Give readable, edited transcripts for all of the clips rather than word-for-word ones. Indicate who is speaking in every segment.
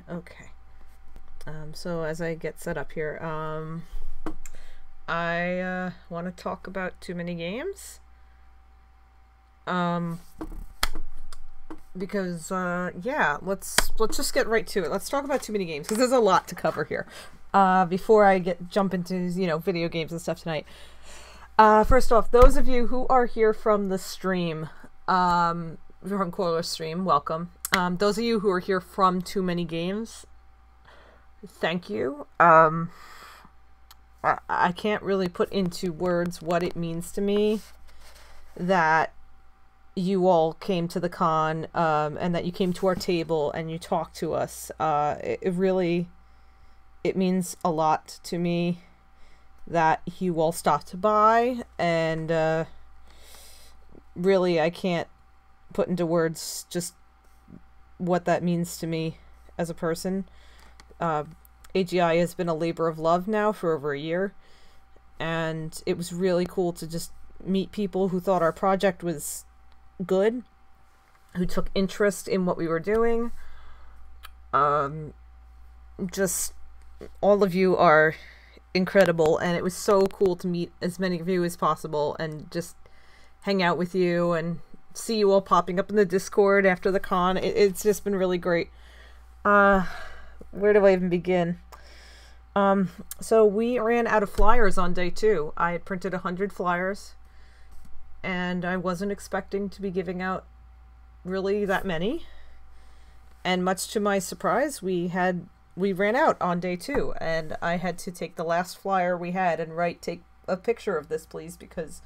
Speaker 1: Okay. So as I get set up here, I want to talk about too many games. Because yeah, let's just get right to it. Let's talk about too many games because there's a lot to cover here. Before I jump into video games and stuff tonight. First off, those of you who are here from the stream, from Coiler's stream, welcome. Those of you who are here from Too Many Games, thank you. I can't really put into words what it means to me that you all came to the con, and that you came to our table and you talked to us. It means a lot to me that you all stopped by, and really I can't put into words just what that means to me as a person. AGI has been a labor of love now for over a year, and it was really cool to just meet people who thought our project was good, who took interest in what we were doing. Just all of you are incredible, and it was so cool to meet as many of you as possible and just hang out with you and see you all popping up in the Discord after the con. It's just been really great. Where do I even begin? So we ran out of flyers on day 2. I had printed 100 flyers, and I wasn't expecting to be giving out really that many. And much to my surprise, we ran out on day 2, and I had to take the last flyer we had and take a picture of this, please, because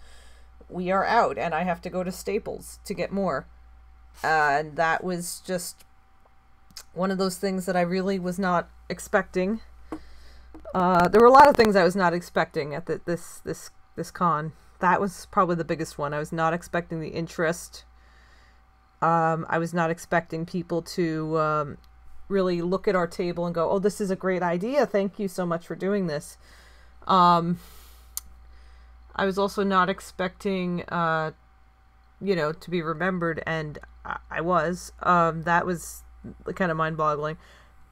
Speaker 1: we are out, and I have to go to Staples to get more. And that was just one of those things that I really was not expecting. There were a lot of things I was not expecting at this con. That was probably the biggest one. I was not expecting the interest. I was not expecting people to really look at our table and go, oh, this is a great idea. Thank you so much for doing this. I was also not expecting, to be remembered, and I was. That was kind of mind-boggling.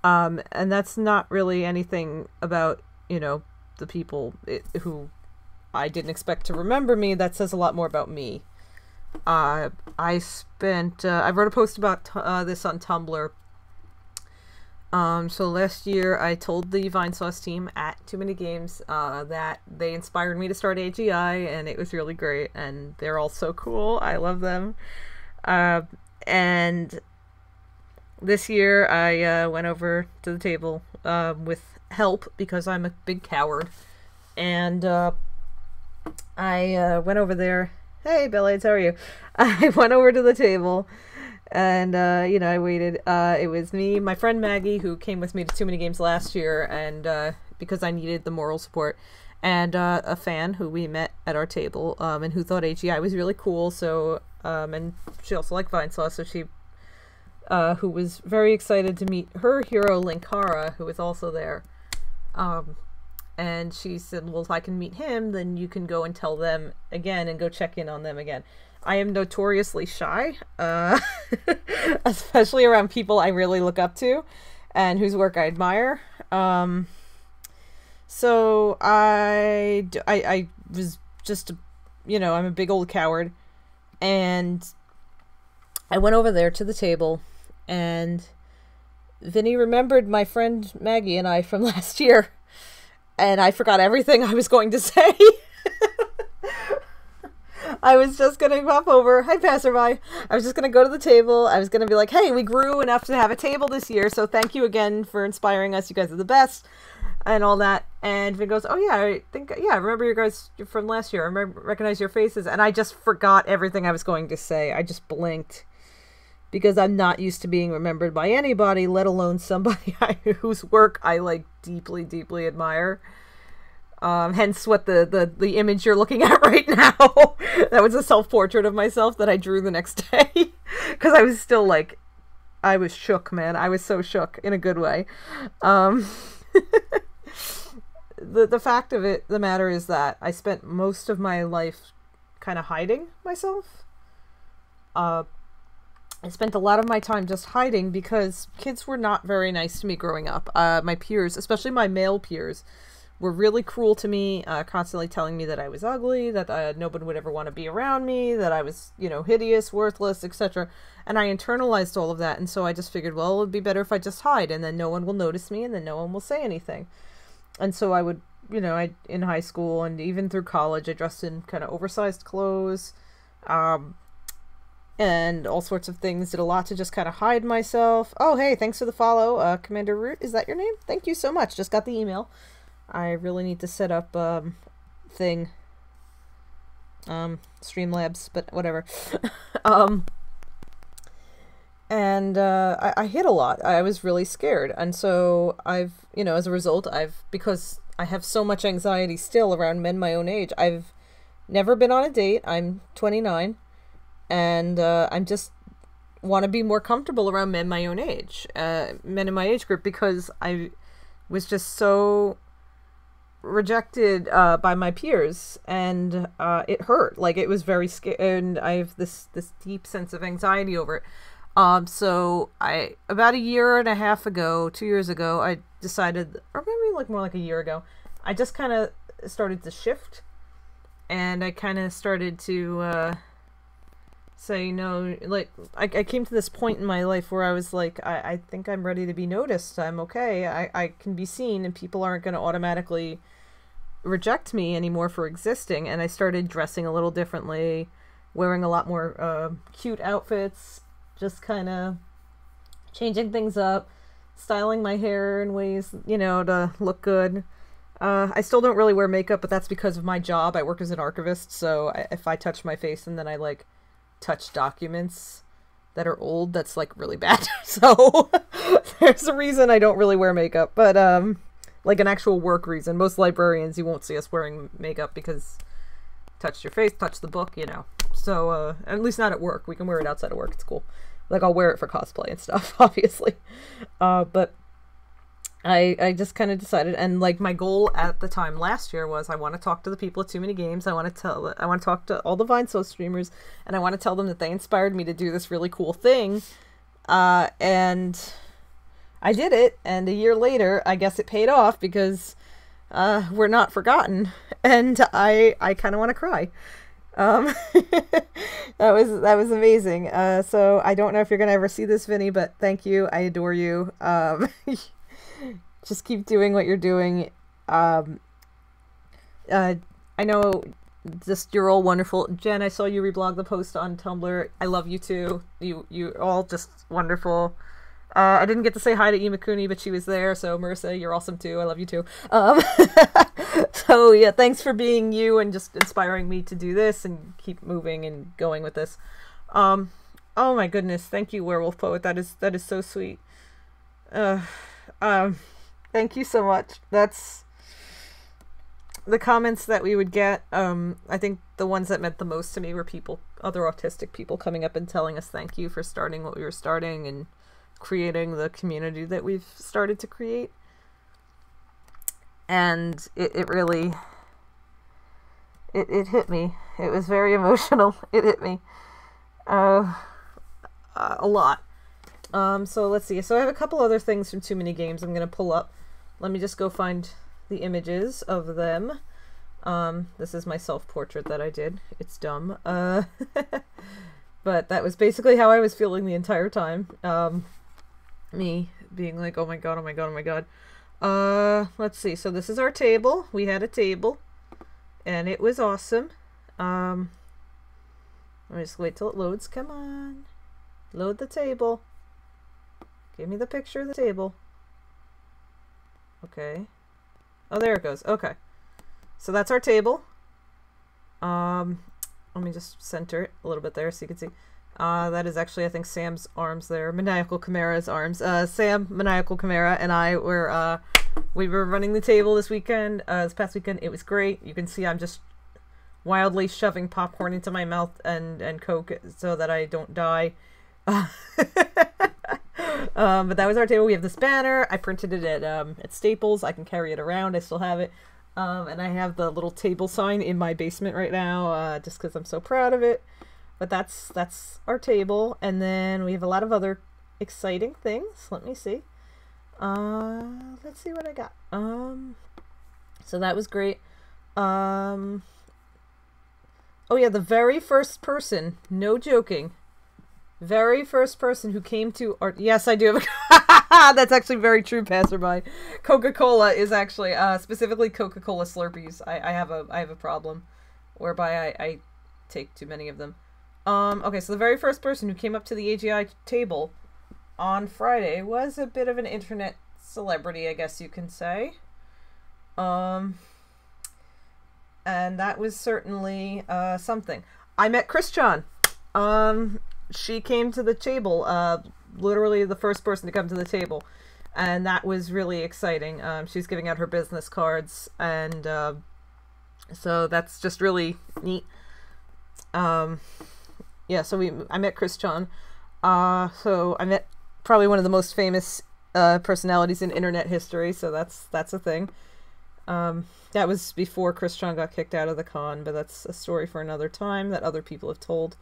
Speaker 1: And that's not really anything about, the people who I didn't expect to remember me. That says a lot more about me. I wrote a post about this on Tumblr. So last year I told the Vinesauce team at Too Many Games that they inspired me to start AGI, and it was really great, and they're all so cool. I love them. And this year I went over to the table with help because I'm a big coward, and I went over there. Hey, Bellades, how are you? I went over to the table, and I waited. It was me, my friend Maggie, who came with me to Too Many Games last year, and because I needed the moral support, and a fan who we met at our table, and who thought AGI was really cool. So, and she also liked Vinesauce, so she, who was very excited to meet her hero Linkara, who was also there. And she said, well, if I can meet him, then you can go and tell them again and go check in on them again. I am notoriously shy, especially around people I really look up to and whose work I admire. So I was just, I'm a big old coward, and I went over there to the table, and Vinny remembered my friend Maggie and I from last year. And I forgot everything I was going to say. I was just going to pop over. Hi, passerby. I was just going to go to the table. I was going to be like, hey, we grew enough to have a table this year, so thank you again for inspiring us. You guys are the best. And all that. And Vin goes, oh, yeah, I remember you guys from last year. I recognize your faces. And I just forgot everything I was going to say. I just blinked. Because I'm not used to being remembered by anybody, let alone somebody whose work I deeply, deeply admire. Hence what the image you're looking at right now. That was a self-portrait of myself that I drew the next day. Because I was still I was shook, man. I was so shook in a good way. The fact of the matter is that I spent most of my life kind of hiding myself. I spent a lot of my time just hiding because kids were not very nice to me growing up. My peers, especially my male peers, were really cruel to me, constantly telling me that I was ugly, that nobody would ever want to be around me, that I was, you know, hideous, worthless, etc. And I internalized all of that, and so I just figured, well, it would be better if I just hide, and then no one will notice me, and then no one will say anything. And so I would, you know, in high school and even through college, I dressed in kind of oversized clothes, and all sorts of things. Did a lot to just kind of hide myself. Oh, hey, thanks for the follow, Commander Root. Is that your name? Thank you so much. Just got the email. I really need to set up, Streamlabs, but whatever. I hid a lot. I was really scared. And so you know, as a result, because I have so much anxiety still around men my own age, I've never been on a date. I'm 29. And I'm just want to be more comfortable around men my own age, men in my age group, because I was just so rejected by my peers, and it hurt. Like, it was very scary, and I have this deep sense of anxiety over it. So about a year and a half ago, 2 years ago, I decided, or maybe like more like a year ago, I just kind of started to shift, and I kind of started to say, no, like, I came to this point in my life where I was like, I think I'm ready to be noticed. I'm okay. I can be seen, and people aren't going to automatically reject me anymore for existing. And I started dressing a little differently, wearing a lot more cute outfits, just kind of changing things up, styling my hair in ways, you know, to look good. I still don't really wear makeup, but that's because of my job. I work as an archivist, so if I touch my face and then I, like, touch documents that are old, that's like really bad. So there's a reason I don't really wear makeup, but like an actual work reason. Most librarians, you won't see us wearing makeup because touch your face, touch the book, you know. So at least not at work. We can wear it outside of work. It's cool. Like, I'll wear it for cosplay and stuff, obviously. But I just kind of decided, and like my goal at the time last year was, I want to talk to the people at Too Many Games. I want to talk to all the VineSoul streamers, and I want to tell them that they inspired me to do this really cool thing. And I did it, and a year later, I guess it paid off, because we're not forgotten, and I kind of want to cry. That was amazing. So I don't know if you're gonna ever see this, Vinny, but thank you. I adore you. Just keep doing what you're doing. I know, just, you're all wonderful. Jen, I saw you reblog the post on Tumblr. I love you too. You're all just wonderful. I didn't get to say hi to Imakuni, but she was there. So Marissa, you're awesome too. I love you too. So yeah, thanks for being you and just inspiring me to do this and keep moving and going with this. Oh my goodness. Thank you, Werewolf Poet. That is so sweet. Thank you so much. That's the comments that we would get. I think the ones that meant the most to me were other autistic people coming up and telling us thank you for starting what we were starting and creating the community that we've started to create. And it really, it hit me. It was very emotional. It hit me a lot. So let's see. So I have a couple other things from Too Many Games I'm going to pull up. Let me just go find the images of them. This is my self-portrait that I did. It's dumb. But that was basically how I was feeling the entire time. Me being like, oh my god, oh my god, oh my god. Let's see. So this is our table. We had a table. And it was awesome. Let me just wait till it loads. Come on. Load the table. Give me the picture of the table. Okay. Oh, there it goes. Okay. So that's our table. Let me just center it a little bit there so you can see. That is actually, I think, Sam's arms there. Maniacal Chimera's arms. Sam, Maniacal Chimera, and I were, we were running the table this weekend, this past weekend. It was great. You can see I'm just wildly shoving popcorn into my mouth and Coke so that I don't die. But that was our table. We have this banner. I printed it at Staples. I can carry it around. I still have it. And I have the little table sign in my basement right now, just because I'm so proud of it. But that's our table, and then we have a lot of other exciting things. Let me see. Let's see what I got. So that was great. Oh yeah, the very first person, no joking, very first person who came to our, yes, I do have a, that's actually very true, passerby. Coca-Cola is actually, specifically Coca-Cola Slurpees. I have a problem whereby I take too many of them. Okay, so the very first person who came up to the AGI table on Friday was a bit of an internet celebrity, I guess you can say. And that was certainly something. I met Christian. She came to the table, literally the first person to come to the table, and that was really exciting. She's giving out her business cards, and so that's just really neat. Yeah, so I met Christian. So I met probably one of the most famous personalities in internet history, so that's a thing. That was before Christian got kicked out of the con, but that's a story for another time that other people have told.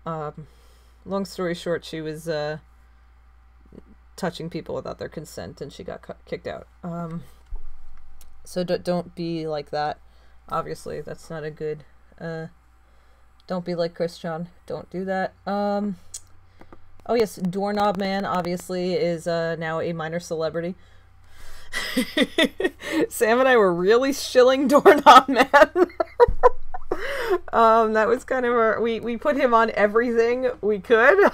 Speaker 1: Long story short, she was touching people without their consent, and she got kicked out. So don't be like that. Obviously, that's not a good... don't be like Christian. Don't do that. Oh yes, Doorknob Man obviously is now a minor celebrity. Sam and I were really shilling Doorknob Man. That was kind of our... We put him on everything we could.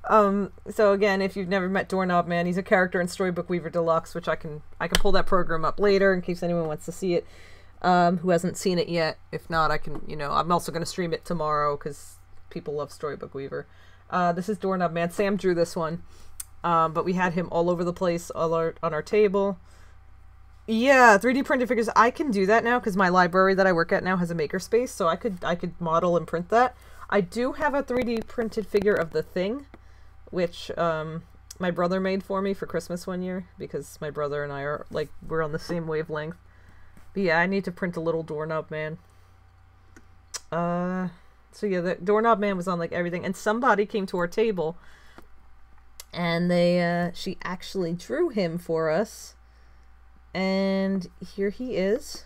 Speaker 1: So again, if you've never met Doorknob Man, he's a character in Storybook Weaver Deluxe, which I can pull that program up later in case anyone wants to see it. Who hasn't seen it yet. If not, I can, I'm also going to stream it tomorrow because people love Storybook Weaver. This is Doorknob Man. Sam drew this one. But we had him all over the place on our table. Yeah, 3D printed figures. I can do that now because my library that I work at now has a makerspace, so I could model and print that. I do have a 3D printed figure of the Thing, which my brother made for me for Christmas one year because my brother and I are we're on the same wavelength. But yeah, I need to print a little Doorknob Man. So yeah, the Doorknob Man was on everything, and somebody came to our table, and she actually drew him for us, and here he is.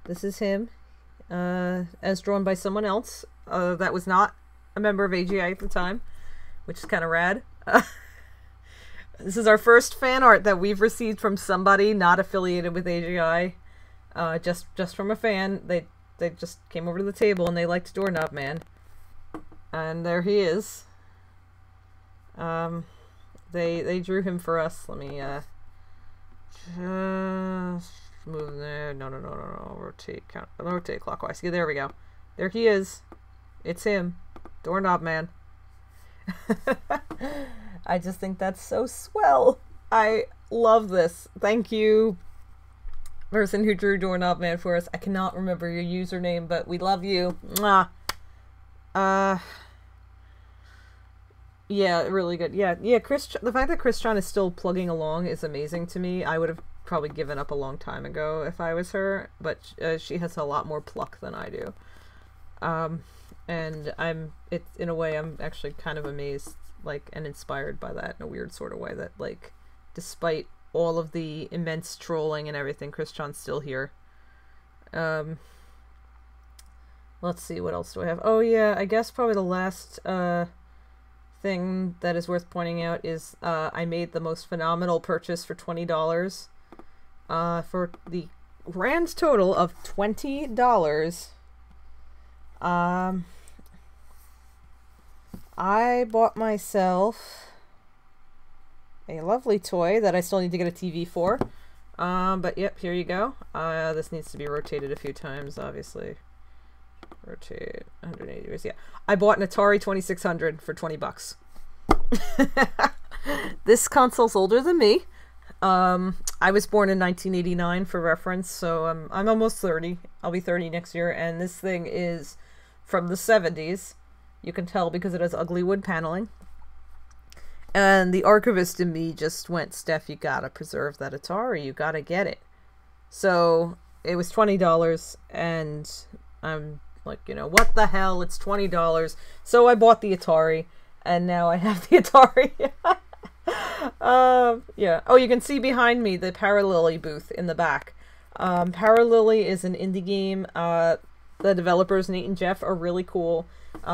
Speaker 1: This is him, as drawn by someone else that was not a member of AGI at the time, which is kind of rad. This is our first fan art that we've received from somebody not affiliated with AGI. Just from a fan. They just came over to the table and they liked Doorknob Man. And there he is. They drew him for us. Let me just move there. No. Rotate clockwise. Yeah, there we go. There he is. It's him. Doorknob Man. I just think that's so swell. I love this. Thank you, person who drew Doorknob Man for us. I cannot remember your username, but we love you. Mwah. Yeah, really good. Yeah, Christian, the fact that Christian is still plugging along is amazing to me. I would have probably given up a long time ago if I was her, but she has a lot more pluck than I do. And in a way, I'm actually kind of amazed, and inspired by that in a weird sort of way, that, despite all of the immense trolling and everything, Christian's still here. Let's see, what else do I have? Oh yeah, I guess probably the last thing that is worth pointing out is I made the most phenomenal purchase for $20 for the grand total of $20. I bought myself a lovely toy that I still need to get a TV for. But yep, here you go. This needs to be rotated a few times, obviously. Rotate 180 degrees. Yeah, I bought an Atari 2600 for 20 bucks. This console's older than me. I was born in 1989 for reference, so I'm almost 30. I'll be 30 next year, and this thing is from the 70s. You can tell because it has ugly wood paneling. And the archivist in me just went, Steph, you gotta preserve that Atari. You gotta get it. So it was $20, and I'm Like, you know, what the hell? It's $20. So I bought the Atari, and now I have the Atari. Yeah. Oh, you can see behind me the Paralily booth in the back. Paralily is an indie game. The developers, Nate and Jeff, are really cool.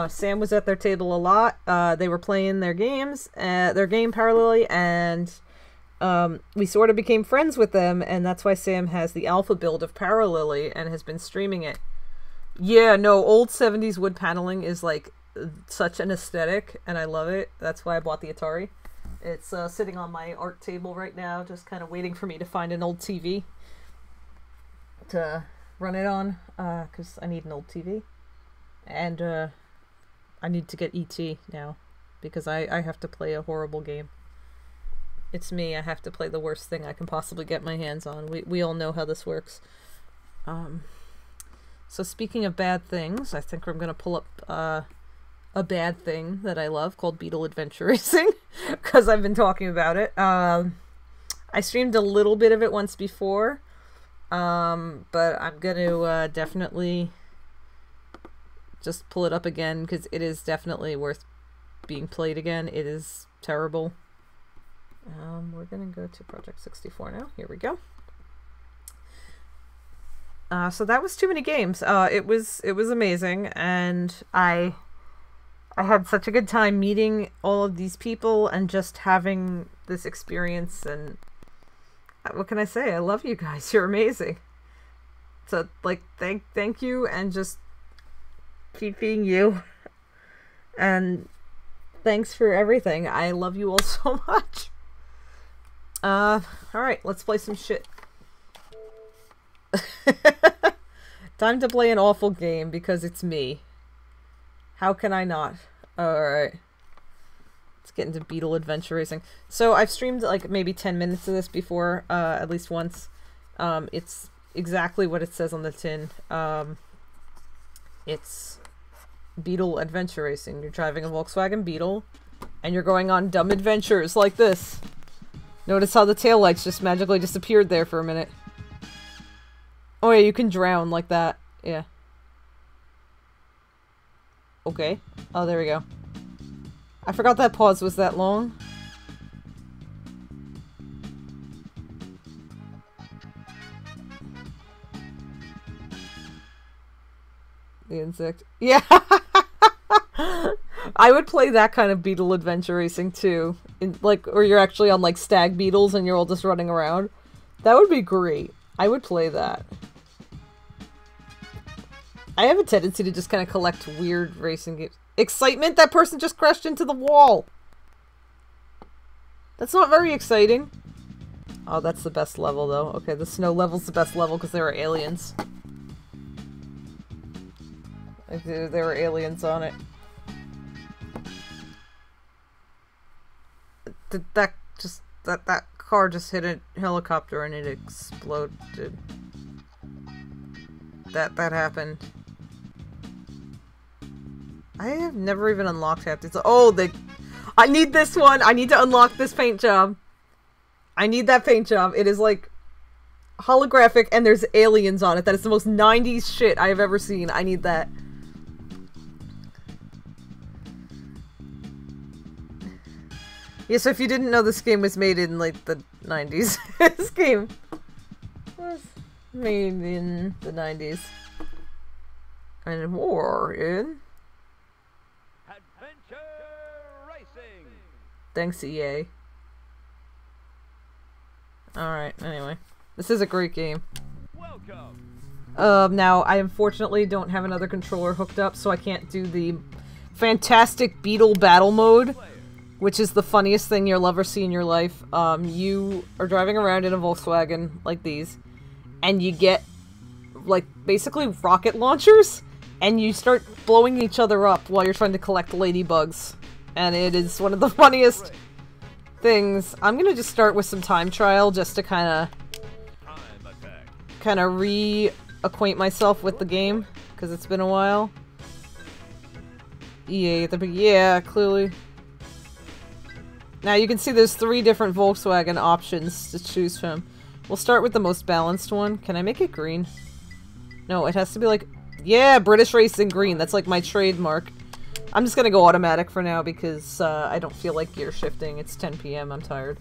Speaker 1: Sam was at their table a lot. They were playing their games, their game Paralily, and we sort of became friends with them, and that's why Sam has the alpha build of Paralily and has been streaming it. Yeah, no, old 70s wood paneling is like such an aesthetic, and I love it. That's why I bought the Atari. It's sitting on my art table right now, just kind of waiting for me to find an old TV to run it on, because I need an old TV. And I need to get ET now, because I have to play a horrible game. It's me, I have to play the worst thing I can possibly get my hands on. We all know how this works. So speaking of bad things, I think I'm going to pull up a bad thing that I love called Beetle Adventure Racing, because I've been talking about it. I streamed a little bit of it once before, but I'm going to definitely just pull it up again, because it is definitely worth being played again. It is terrible. We're going to go to Project 64 now. Here we go. So that was too many games. It was amazing, and I had such a good time meeting all of these people and just having this experience, and what can I say? I love you guys. You're amazing. So, like, thank you, and just keep being you. And thanks for everything. I love you all so much. Alright, let's play some shit. Time to play an awful game because it's me. How can I not? Alright. Let's get into Beetle Adventure Racing. So I've streamed like maybe 10 minutes of this before, at least once. It's exactly what it says on the tin. It's Beetle Adventure Racing. You're driving a Volkswagen Beetle, and you're going on dumb adventures like this. Notice how the taillights just magically disappeared there for a minute. Oh yeah, you can drown like that. Yeah. Okay. Oh, there we go. I forgot that pause was that long. The insect. Yeah! I would play that kind of Beetle Adventure Racing too. Like, or you're actually on like stag beetles and you're all just running around. That would be great. I would play that. I have a tendency to just kind of collect weird racing games. Excitement? That person just crashed into the wall! That's not very exciting. Oh, that's the best level, though. Okay, the snow level's the best level because there are aliens. Like, there were aliens on it. Did that just... That car just hit a helicopter and it exploded. That happened. I have never even unlocked half this. Oh, I need this one! I need to unlock this paint job. I need that paint job. It is like holographic and there's aliens on it. That is the most 90s shit I have ever seen. I need that. Yeah, so if you didn't know, this game was made in like the 90s. This game was made in the 90s. And more in Adventure Racing. Thanks, EA. Alright, anyway. This is a great game. Welcome. Now, I unfortunately don't have another controller hooked up, so I can't do the fantastic Beetle battle mode, which is the funniest thing you'll ever see in your life. You are driving around in a Volkswagen like these, and you get, like, basically rocket launchers, and you start blowing each other up while you're trying to collect ladybugs. And it is one of the funniest things. I'm gonna just start with some time trial just to kinda reacquaint myself with the game, because it's been a while. EA, yeah, clearly. Now you can see there's 3 different Volkswagen options to choose from. We'll start with the most balanced one. Can I make it green? No, it has to be like Yeah, British Racing Green. That's like my trademark. I'm just gonna go automatic for now because I don't feel like gear shifting. It's 10 p.m. I'm tired.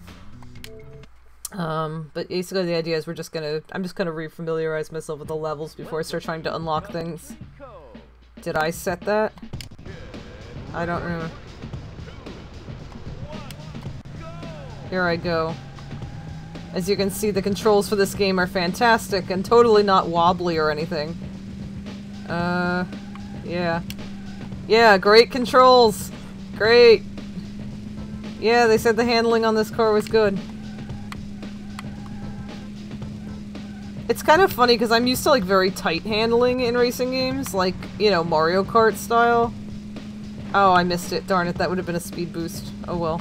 Speaker 1: But basically the idea is I'm just gonna re-familiarize myself with the levels before I start trying to unlock things. Did I set that? I don't remember. Here I go. As you can see, the controls for this game are fantastic and totally not wobbly or anything. Yeah. Yeah, great controls! Great! Yeah, they said the handling on this car was good. It's kind of funny because I'm used to like very tight handling in racing games, like, you know, Mario Kart style. Oh, I missed it. Darn it, that would have been a speed boost. Oh well.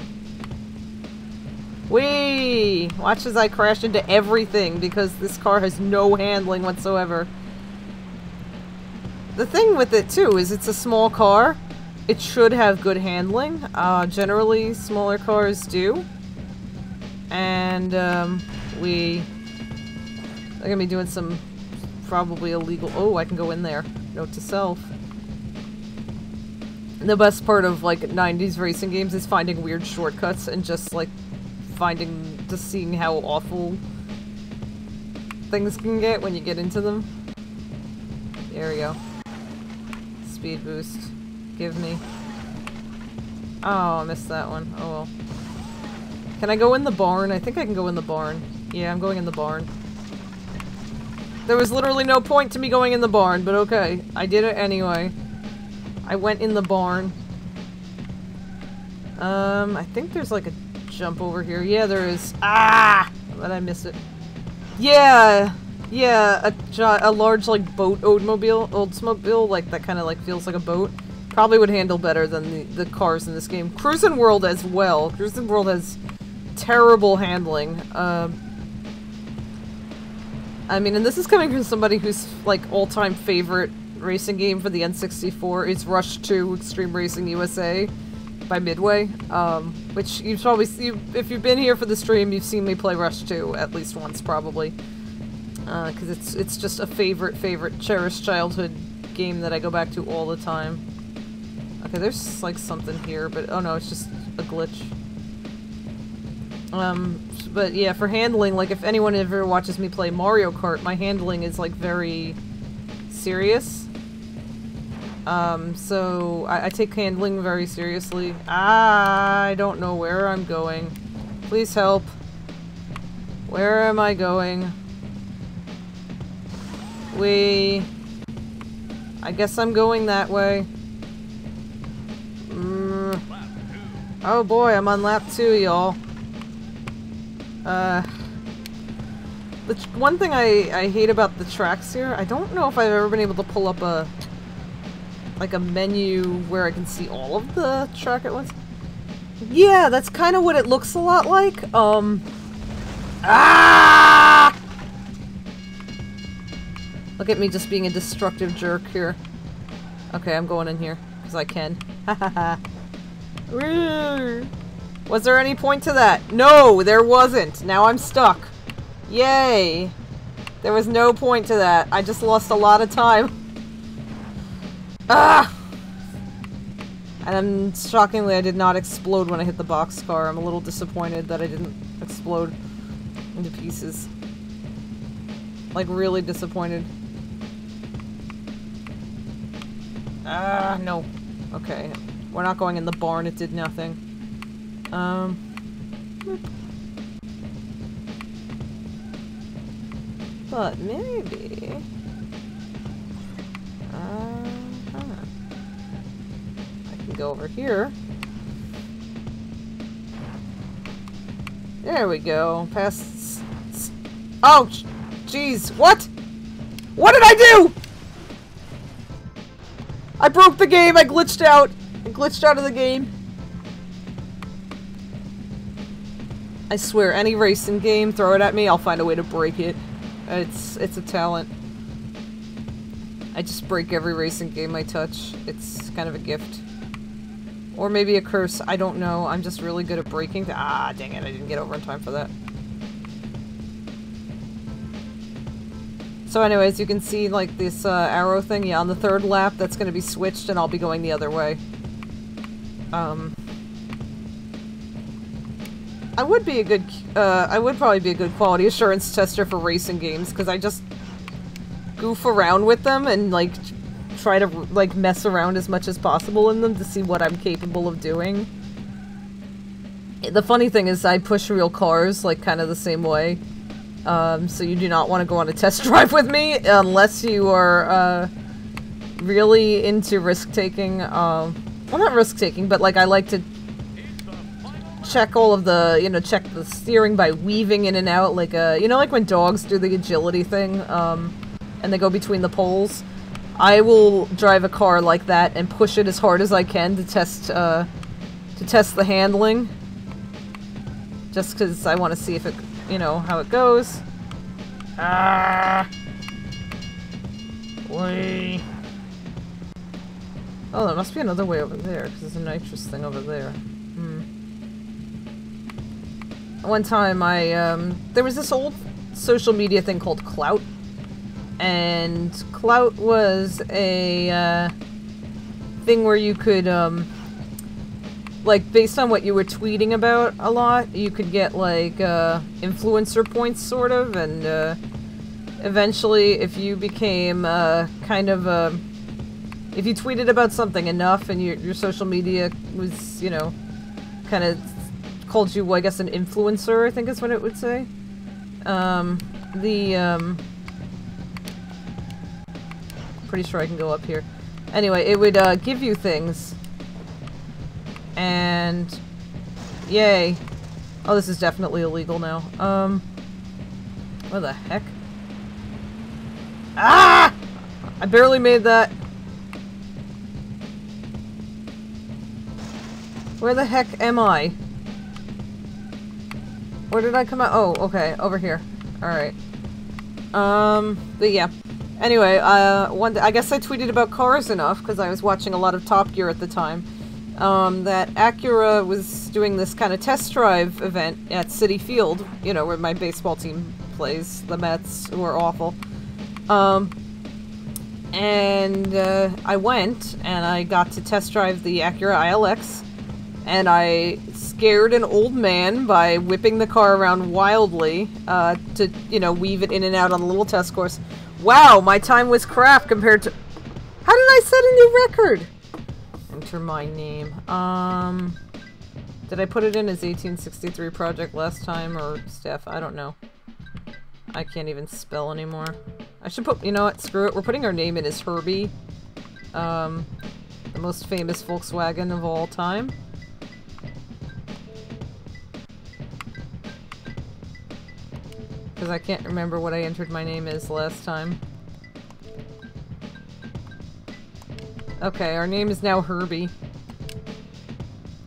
Speaker 1: Whee! Watch as I crash into everything because this car has no handling whatsoever. The thing with it too is it's a small car. It should have good handling. Generally smaller cars do. And they're gonna be doing some probably illegal. Oh, I can go in there. Note to self. The best part of like 90s racing games is finding weird shortcuts and just like seeing how awful things can get when you get into them. There we go. Speed boost. Give me. Oh, I missed that one. Oh well. Can I go in the barn? I think I can go in the barn. Yeah, I'm going in the barn. There was literally no point to me going in the barn, but okay. I did it anyway. I went in the barn. I think there's like a jump over here. Yeah, there is. Ah! But I missed it. Yeah! Yeah, a large, like, boat Oldsmobile, like, that kind of, like, feels like a boat. Probably would handle better than the cars in this game. Cruisin' World as well. Cruisin' World has terrible handling. I mean, and this is coming from somebody whose, like, all-time favorite racing game for the N64 is Rush 2 Extreme Racing USA by Midway. Which you've probably if you've been here for the stream, you've seen me play Rush 2 at least once, probably. Because it's just a favorite, cherished childhood game that I go back to all the time. Okay, there's, like, something here, but oh no, it's just a glitch. But yeah, for handling, like, if anyone ever watches me play Mario Kart, my handling is, like, very serious. So I take handling very seriously. I don't know where I'm going. Please help. Where am I going? I guess I'm going that way. Oh boy, I'm on lap 2, y'all. The one thing I hate about the tracks here, I don't know if I've ever been able to pull up a menu where I can see all of the track at once. Yeah, that's kind of what it looks a lot like. Ah! Look at me just being a destructive jerk here. Okay, I'm going in here, because I can. Hahaha. Was there any point to that? No, there wasn't. Now I'm stuck. Yay! There was no point to that. I just lost a lot of time. Ah! And shockingly, I did not explode when I hit the boxcar. I'm a little disappointed that I didn't explode into pieces. Like, really disappointed. Ah, no. Okay. We're not going in the barn. It did nothing. But maybe... I can go over here. There we go. Past... Oh! Jeez. What? What did I do? I broke the game. I glitched out. I glitched out of the game. I swear, any racing game, throw it at me, I'll find a way to break it. It's a talent. I just break every racing game I touch. It's kind of a gift. Or maybe a curse, I don't know. I'm just really good at breaking. Ah, dang it, I didn't get over in time for that. So anyways, you can see like this arrow thing. Yeah, on the third lap, that's going to be switched and I'll be going the other way. I would be a good, I would probably be a good quality assurance tester for racing games, because I just goof around with them and, like, try to, like, mess around as much as possible in them to see what I'm capable of doing. The funny thing is I push real cars, like, kind of the same way. So you do not want to go on a test drive with me unless you are, really into risk-taking, well, not risk-taking, but, like, I like to check all of the, you know, check the steering by weaving in and out, like, you know, like when dogs do the agility thing, and they go between the poles? I will drive a car like that and push it as hard as I can to test the handling. Just because I want to see if it, you know, how it goes. Ah! Way. Oh, there must be another way over there, because there's a nitrous thing over there. One time there was this old social media thing called Clout. And Clout was a, thing where you could, like, based on what you were tweeting about a lot, you could get, like, influencer points, sort of, and, eventually, if you became, kind of, if you tweeted about something enough and your social media was, you know, kind of called you, well, I guess, an influencer, I think is what it would say. Pretty sure I can go up here. Anyway, it would, give you things. And... yay. Oh, this is definitely illegal now. What the heck? Ah! I barely made that. Where the heck am I? Where did I come out? Oh, okay, over here. Alright. But yeah. Anyway, I guess I tweeted about cars enough, because I was watching a lot of Top Gear at the time, that Acura was doing this kind of test drive event at Citi Field, you know, where my baseball team plays, the Mets, who are awful. And I went, and I got to test drive the Acura ILX, and I scared an old man by whipping the car around wildly to, you know, weave it in and out on a little test course. Wow, my time was crap compared to... How did I set a new record? Enter my name. Did I put it in as 1863 Project last time, or Steph? I don't know. I can't even spell anymore. I should put... You know what? Screw it. We're putting our name in as Herbie. The most famous Volkswagen of all time. Because I can't remember what I entered my name as last time. Okay, our name is now Herbie.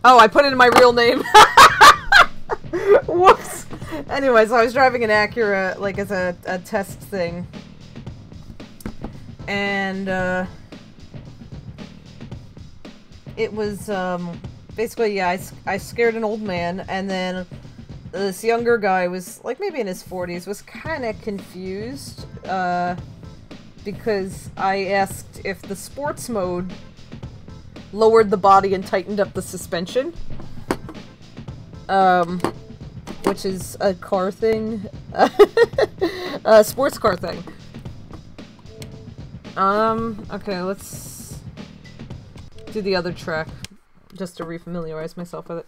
Speaker 1: Oh, I put it in my real name! Whoops! Anyway, so I was driving an Acura, like, as a test thing. And, it was, basically, yeah, I scared an old man, and then this younger guy was, like, maybe in his 40s, was kind of confused, because I asked if the sports mode lowered the body and tightened up the suspension. Which is a car thing. A sports car thing. Okay, let's do the other track, just to refamiliarize myself with it.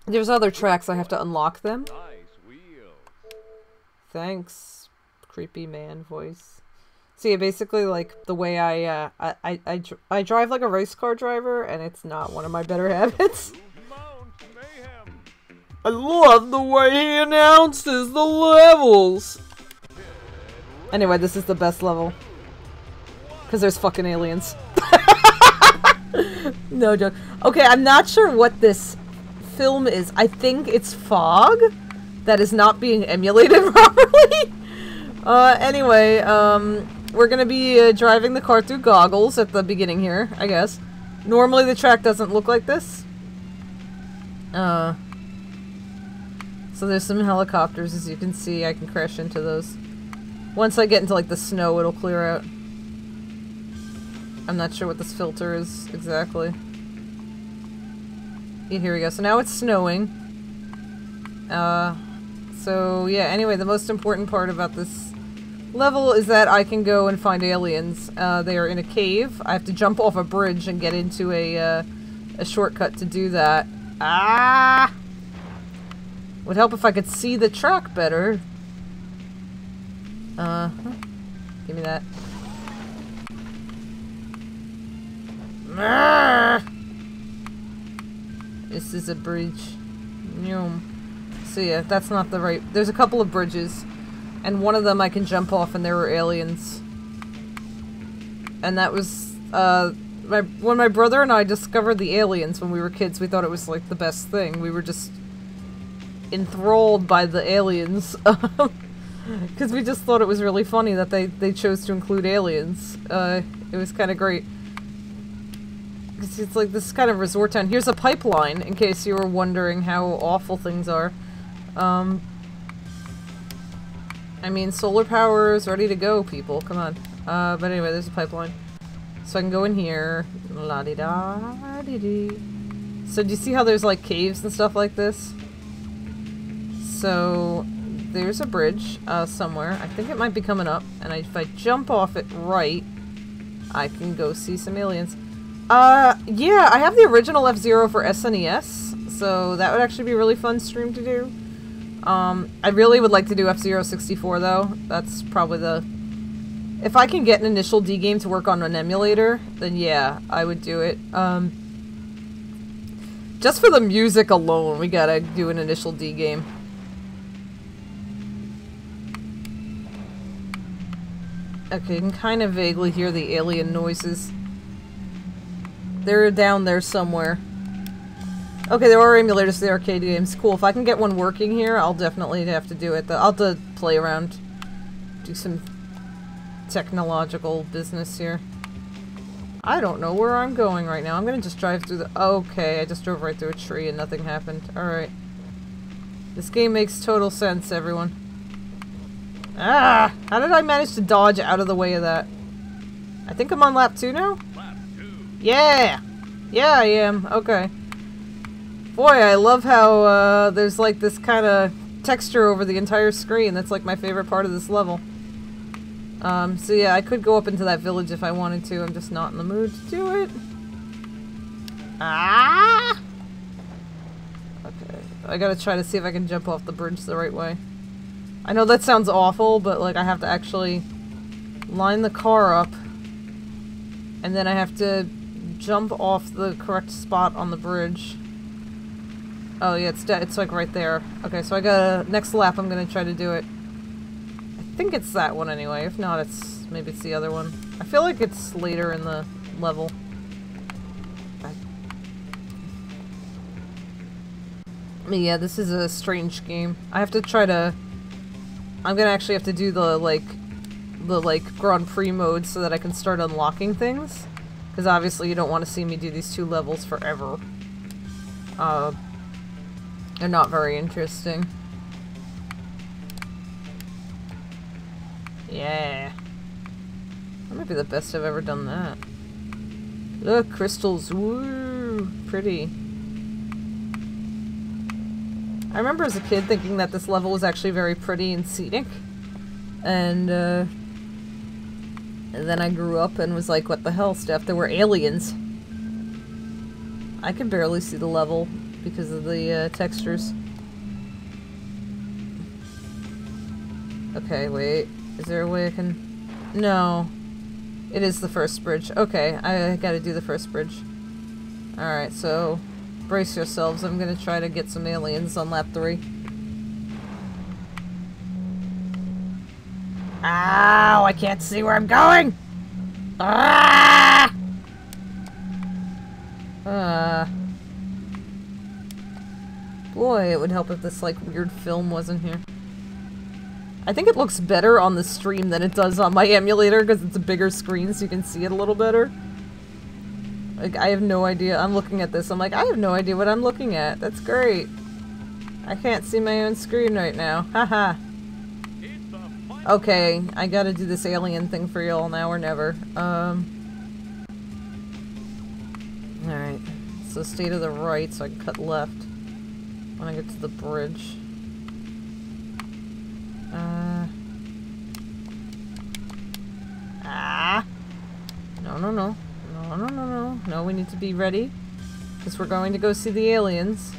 Speaker 1: There's other tracks, I have to unlock them. Thanks, creepy man voice. So yeah, basically, like, the way I drive like a race car driver, and it's not one of my better habits. I love the way he announces the levels! Anyway, this is the best level. Because there's fucking aliens. No joke. Okay, I'm not sure what this film is. I think it's fog that is not being emulated properly. Anyway, we're gonna be driving the car through goggles at the beginning here, I guess. Normally the track doesn't look like this. So there's some helicopters, as you can see. I can crash into those. Once I get into, like, the snow, it'll clear out. I'm not sure what this filter is exactly. Yeah, here we go. So now it's snowing. So yeah, anyway, the most important part about this level is that I can go and find aliens. They are in a cave. I have to jump off a bridge and get into a shortcut to do that. Ah! Would help if I could see the track better. Give me that. This is a bridge. So yeah, that's not the right... There's a couple of bridges. And one of them I can jump off and there were aliens. And that was, when my brother and I discovered the aliens when we were kids, we thought it was, like, the best thing. We were just enthralled by the aliens. Because we just thought it was really funny that they chose to include aliens. It was kind of great. It's like this kind of resort town. Here's a pipeline, in case you were wondering how awful things are. I mean, solar power is ready to go, people. Come on. But anyway, there's a pipeline. So I can go in here. La-di-da-di-dee. So do you see how there's, like, caves and stuff like this? So there's a bridge somewhere. I think it might be coming up. And if I jump off it right, I can go see some aliens. Yeah, I have the original F-Zero for SNES, so that would actually be a really fun stream to do. I really would like to do F-Zero 64, though. That's probably the... If I can get an initial D game to work on an emulator, then yeah, I would do it. Just for the music alone, we gotta do an initial D game. Okay, you can kind of vaguely hear the alien noises. They're down there somewhere. Okay, there are emulators to the arcade games. Cool. If I can get one working here, I'll definitely have to do it. I'll have to play around. Do some technological business here. I don't know where I'm going right now. I'm gonna just drive through the... Okay, I just drove right through a tree and nothing happened. Alright. This game makes total sense, everyone. Ah! How did I manage to dodge out of the way of that? I think I'm on lap 2 now? Yeah! Yeah, I am. Okay. Boy, I love how, there's, like, this kind of texture over the entire screen. That's, like, my favorite part of this level. So yeah, I could go up into that village if I wanted to. I'm just not in the mood to do it. Ah! Okay. I gotta try to see if I can jump off the bridge the right way. I know that sounds awful, but, like, I have to actually line the car up. And then I have to jump off the correct spot on the bridge. Oh yeah, it's like right there. Okay, so I gotta... Next lap I'm gonna try to do it. I think it's that one anyway. If not, maybe it's the other one. I feel like it's later in the level. Yeah, this is a strange game. I have to try to... I'm gonna actually have to do the Grand Prix mode so that I can start unlocking things. Because obviously you don't want to see me do these 2 levels forever. They're not very interesting. Yeah. That might be the best I've ever done that. Look, crystals. Woo! Pretty. I remember as a kid thinking that this level was actually very pretty and scenic. And then I grew up and was like, what the hell, Steph? There were aliens. I could barely see the level because of the textures. Okay, wait. Is there a way I can... No. It is the first bridge. Okay, I gotta do the first bridge. Alright, so... Brace yourselves. I'm gonna try to get some aliens on lap 3. Ow! I can't see where I'm going! Ah! Boy, it would help if this, like, weird film wasn't here. I think it looks better on the stream than it does on my emulator, because it's a bigger screen so you can see it a little better. Like, I have no idea. I'm looking at this, I'm like, I have no idea what I'm looking at. That's great. I can't see my own screen right now. Haha. Okay, I gotta do this alien thing for y'all now or never. Alright. So stay to the right so I can cut left when I get to the bridge. No, we need to be ready. Because we're going to go see the aliens.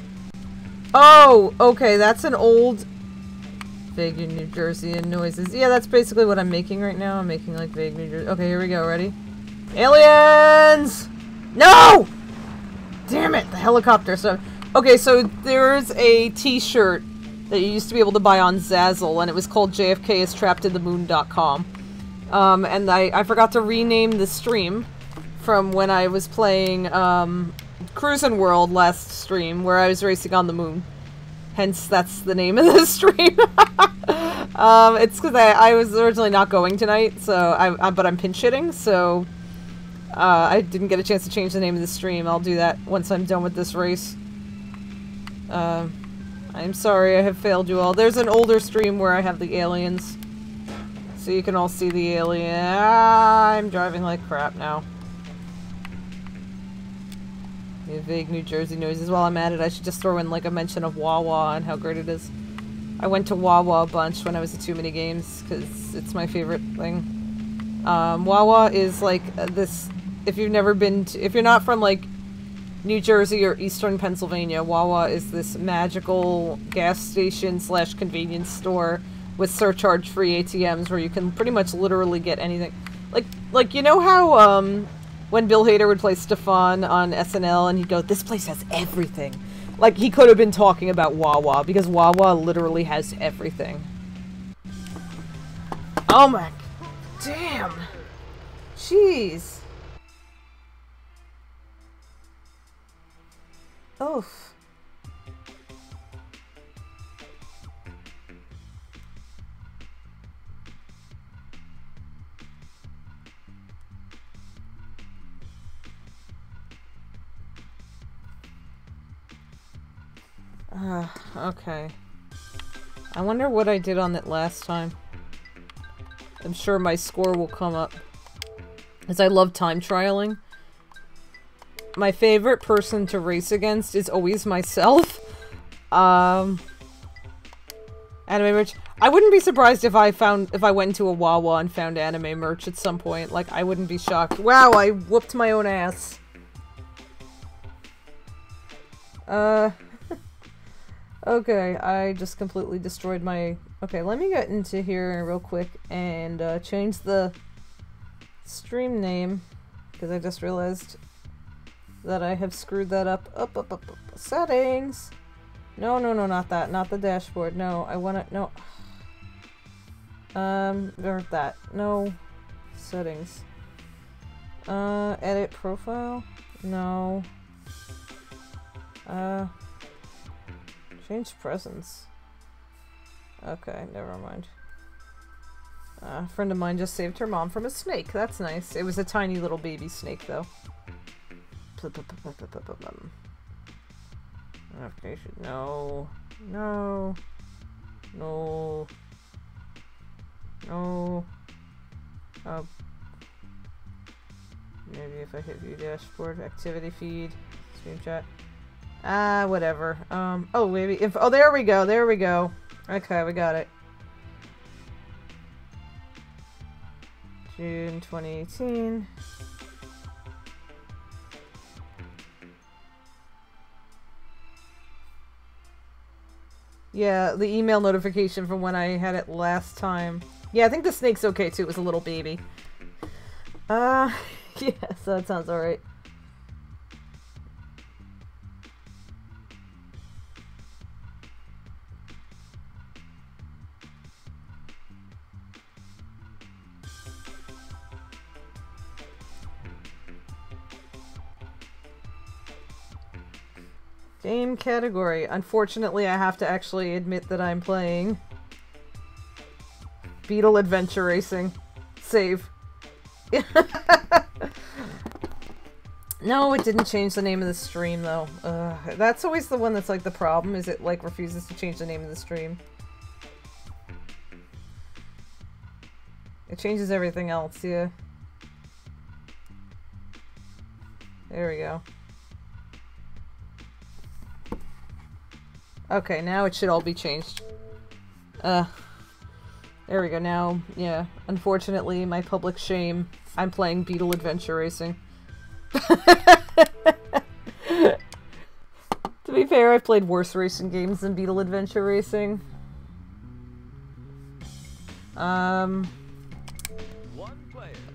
Speaker 1: Oh! Okay, that's an old... vague New Jersey noises. Yeah, that's basically what I'm making right now. I'm making, like, vague New Jersey. Okay, here we go. Ready? Aliens! No! Damn it! The helicopter stuff. Okay, so there's a t-shirt that you used to be able to buy on Zazzle, and it was called JFK is trapped in the moon.com. And I forgot to rename the stream from when I was playing, Cruisin' World last stream, where I was racing on the moon. Hence, that's the name of the stream. It's because I was originally not going tonight, so but I'm pinch hitting, so I didn't get a chance to change the name of the stream. I'll do that once I'm done with this race. I'm sorry I have failed you all. There's an older stream where I have the aliens, so you can all see the alien. I'm driving like crap now. Vague New Jersey noises. While I'm at it, I should just throw in like a mention of Wawa and how great it is. I went to Wawa a bunch when I was at Too Many Games because it's my favorite thing. Wawa is like this. If you've never been to, if you're not from like New Jersey or Eastern Pennsylvania, Wawa is this magical gas station / convenience store with surcharge-free ATMs where you can pretty much literally get anything. Like you know how when Bill Hader would play Stefan on SNL and he'd go, "This place has everything." Like, he could have been talking about Wawa, because Wawa literally has everything. Oh my... damn! Jeez! Oof. Okay. I wonder what I did on it last time. I'm sure my score will come up. As I love time trialing. My favorite person to race against is always myself. Anime merch. I wouldn't be surprised if I went into a Wawa and found anime merch at some point. Like, I wouldn't be shocked. Wow, I whooped my own ass. Okay, I just completely destroyed my... Okay, let me get into here real quick and change the stream name, because I just realized that I have screwed that up. Up. Settings! No, not that. Not the dashboard. No, I want to... No. Or that. No. Settings. Edit profile? No. Change presence. Okay, never mind. A friend of mine just saved her mom from a snake. That's nice. It was a tiny little baby snake, though. Notification. No. No. No. No. Oh. Maybe if I hit view dashboard, activity feed, stream chat. Whatever. Oh, maybe if... Oh, there we go. There we go. Okay, we got it. June 2018. Yeah, the email notification from when I had it last time. Yeah, I think the snake's okay too. It was a little baby. Yeah, so that sounds alright. Game category. Unfortunately, I have to actually admit that I'm playing Beetle Adventure Racing. Save. No, it didn't change the name of the stream, though. That's always the one that's, like, the problem, is it, like, refuses to change the name of the stream. It changes everything else, yeah. There we go. Okay, now it should all be changed. There we go, now, yeah. Unfortunately, my public shame, I'm playing Beetle Adventure Racing. To be fair, I've played worse racing games than Beetle Adventure Racing.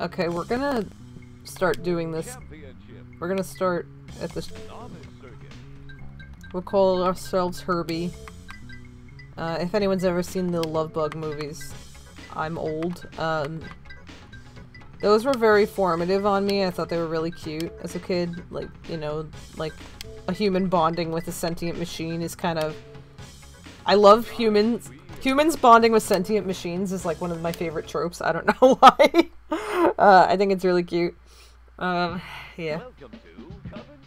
Speaker 1: Okay, we're gonna start doing this. We're gonna start at this. We'll call ourselves Herbie. If anyone's ever seen the Love Bug movies, I'm old. Those were very formative on me. I thought they were really cute as a kid. Like, you know, like a human bonding with a sentient machine is kind of... I love humans. Humans bonding with sentient machines is like one of my favorite tropes. I don't know why. I think it's really cute. Yeah.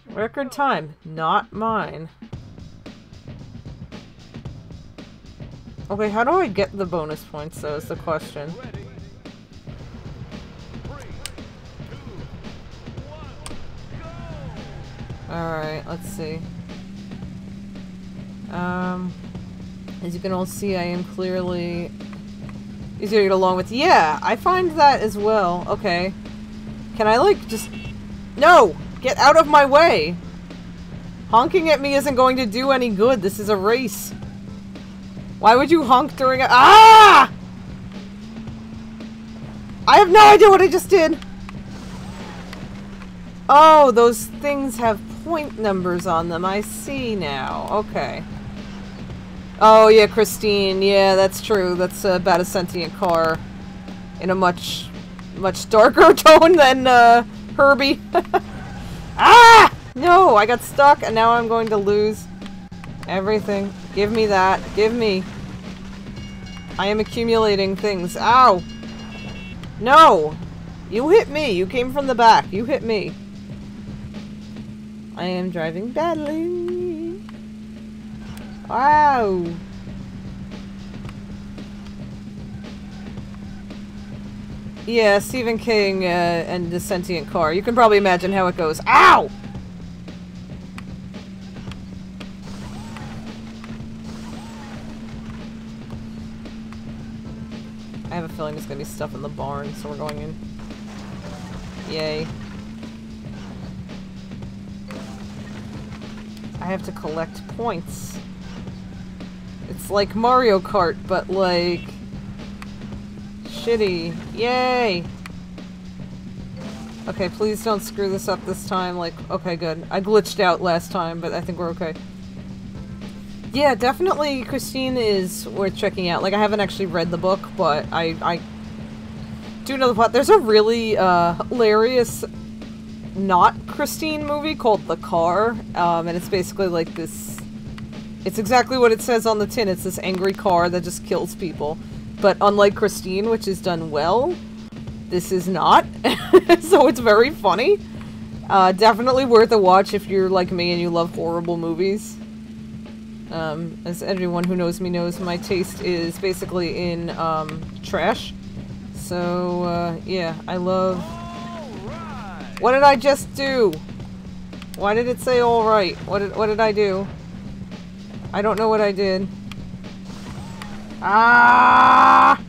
Speaker 1: Record time. Not mine. Okay, how do I get the bonus points, though, is the question. Alright, let's see. As you can all see, I am clearly easier to get along with. Yeah, I find that as well. Okay. Can I, like, just... No! Get out of my way! Honking at me isn't going to do any good. This is a race. Why would you honk during a- Ah! I have no idea what I just did! Oh, those things have point numbers on them. I see now. Okay. Oh, yeah, Christine. Yeah, that's true. That's about a sentient car. In a much darker tone than, Herbie. Ah! No, I got stuck, and now I'm going to lose everything. Give me that. Give me. I am accumulating things. Ow! No! You hit me! You came from the back. You hit me. I am driving badly. Wow! Yeah, Stephen King and the sentient car. You can probably imagine how it goes. Ow! I have a feeling there's gonna be stuff in the barn, so we're going in. Yay. I have to collect points. It's like Mario Kart, but like... shitty. Yay! Okay, please don't screw this up this time. Like, okay, good. I glitched out last time, but I think we're okay. Yeah, definitely Christine is worth checking out. Like, I haven't actually read the book, but I do know the plot. There's a really hilarious not Christine movie called The Car, and it's basically like this... It's exactly what it says on the tin. It's this angry car that just kills people. But unlike Christine, which is done well, this is not. So it's very funny. Definitely worth a watch if you're like me and you love horrible movies. As everyone who knows me knows, my taste is basically in, trash. So, yeah, I love... What did I just do? Why did it say alright? What did I do? I don't know what I did. Ah!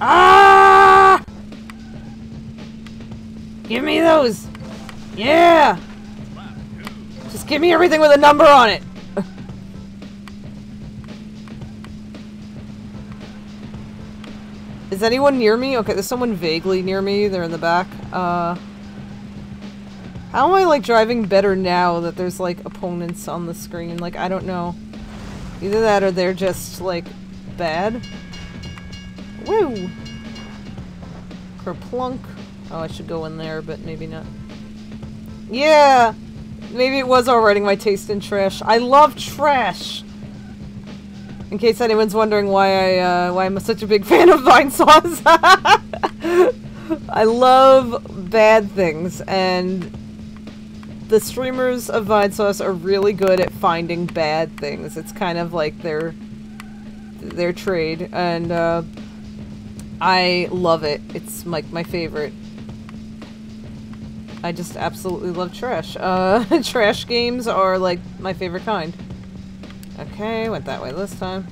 Speaker 1: Ah! Give me those! Yeah! Just give me everything with a number on it! Is anyone near me? Okay, there's someone vaguely near me. They're in the back. How am I, like, driving better now that there's, like, opponents on the screen? Like, I don't know. Either that or they're just, like, bad. Woo! Kerplunk. Oh, I should go in there, but maybe not. Yeah! Maybe it was already my taste in trash. I love trash! In case anyone's wondering why I'm such a big fan of Vinesauce. I love bad things, and the streamers of Vinesauce are really good at finding bad things. It's kind of like their trade, and I love it. It's like my favorite. I just absolutely love trash. Trash games are like my favorite kind. Okay, went that way this time.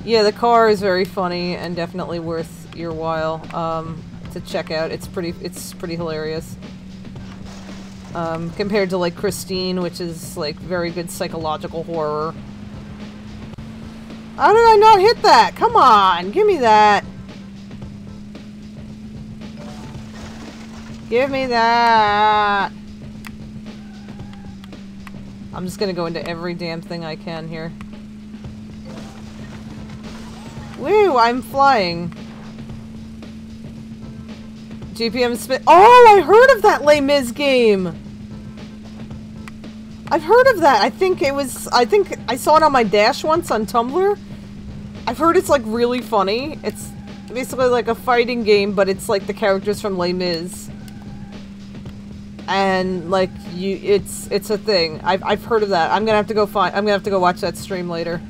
Speaker 1: Yeah, the car is very funny and definitely worth your while to check out. It's pretty hilarious. Compared to like Christine, which is like very good psychological horror. How did I not hit that? Come on, give me that. Give me that! I'm just gonna go into every damn thing I can here. Woo! I'm flying. GPM spin. Oh! I heard of that Les Mis game! I've heard of that. I think I saw it on my Dash once on Tumblr. I've heard it's like really funny. It's basically like a fighting game, but it's like the characters from Les Mis. And like it's a thing. I've heard of that. I'm gonna have to go watch that stream later,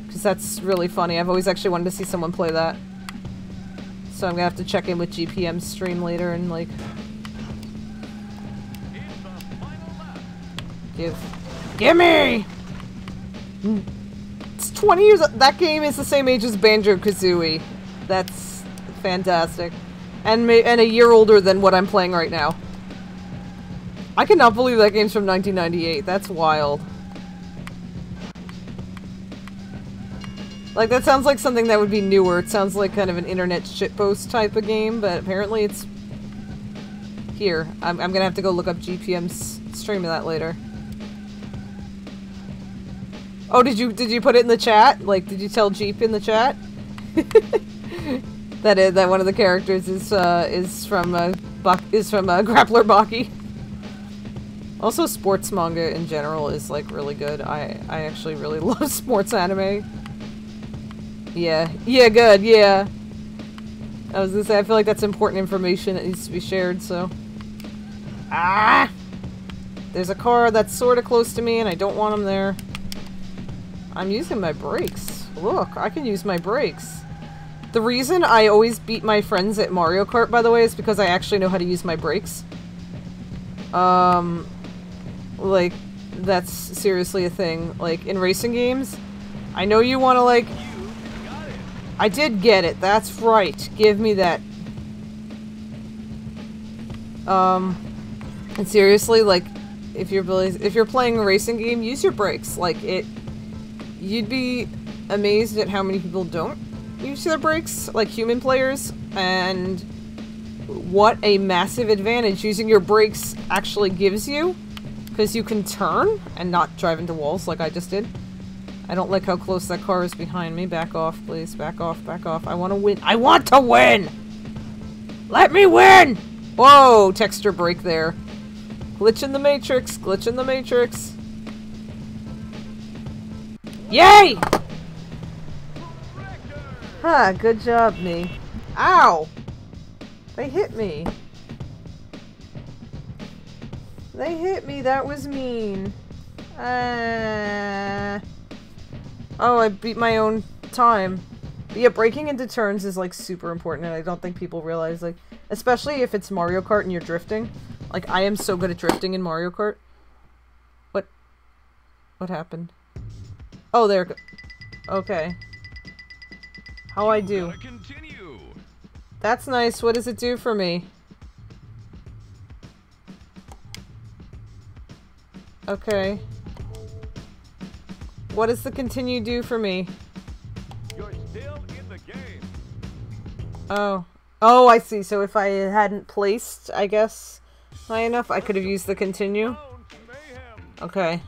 Speaker 1: because that's really funny. I've always actually wanted to see someone play that, so I'm gonna have to check in with GPM's stream later and like gimme. It's 20 years. That game is the same age as Banjo-Kazooie. That's fantastic, and a year older than what I'm playing right now. I cannot believe that game's from 1998. That's wild. Like, that sounds like something that would be newer. It sounds like kind of an internet shitpost type of game, but apparently it's... Here. I'm gonna have to go look up GPM's stream of that later. Oh, did you put it in the chat? Like, did you tell Jeep in the chat? that one of the characters is from Grappler Baki. Also, sports manga in general is like really good. I actually really love sports anime. Yeah, good, yeah. I was gonna say, I feel like that's important information that needs to be shared, so. Ah! There's a car that's sort of close to me and I don't want him there. I'm using my brakes. Look, I can use my brakes. The reason I always beat my friends at Mario Kart, by the way, is because I actually know how to use my brakes. Like, that's seriously a thing. Like, in racing games, I know you want to, like... I did get it, that's right. Give me that. And seriously, like, if you're playing a racing game, use your brakes. Like, you'd be amazed at how many people don't use their brakes, like human players, and what a massive advantage using your brakes actually gives you. Because you can turn and not drive into walls like I just did. I don't like how close that car is behind me. Back off, please. Back off, back off. I want to win. I want to win! Let me win! Whoa, texture break there. Glitch in the Matrix. Glitch in the Matrix. Yay! Huh, good job, me. Ow! They hit me. They hit me, that was mean. Oh, I beat my own time. But yeah, breaking into turns is like super important, and I don't think people realize, like, especially if it's Mario Kart and you're drifting. Like, I am so good at drifting in Mario Kart. What happened? Oh, there. Okay. How I do? That's nice. What does it do for me? Okay. What does the continue do for me? You're still in the game. Oh. Oh, I see. So if I hadn't placed, I guess, high enough, I could have used the continue. Okay.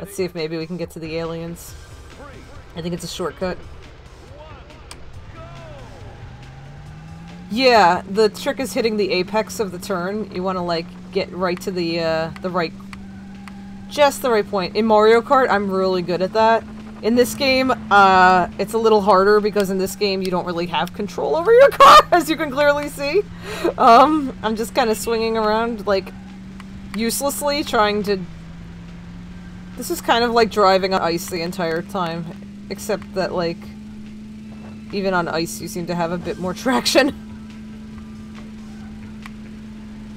Speaker 1: Let's see if maybe we can get to the aliens. I think it's a shortcut. Yeah, the trick is hitting the apex of the turn. You want to, like, get right to just the right point. In Mario Kart, I'm really good at that. In this game, it's a little harder because in this game you don't really have control over your car, as you can clearly see. I'm just kind of swinging around, like, uselessly, trying to... This is kind of like driving on ice the entire time, except that, like, even on ice you seem to have a bit more traction.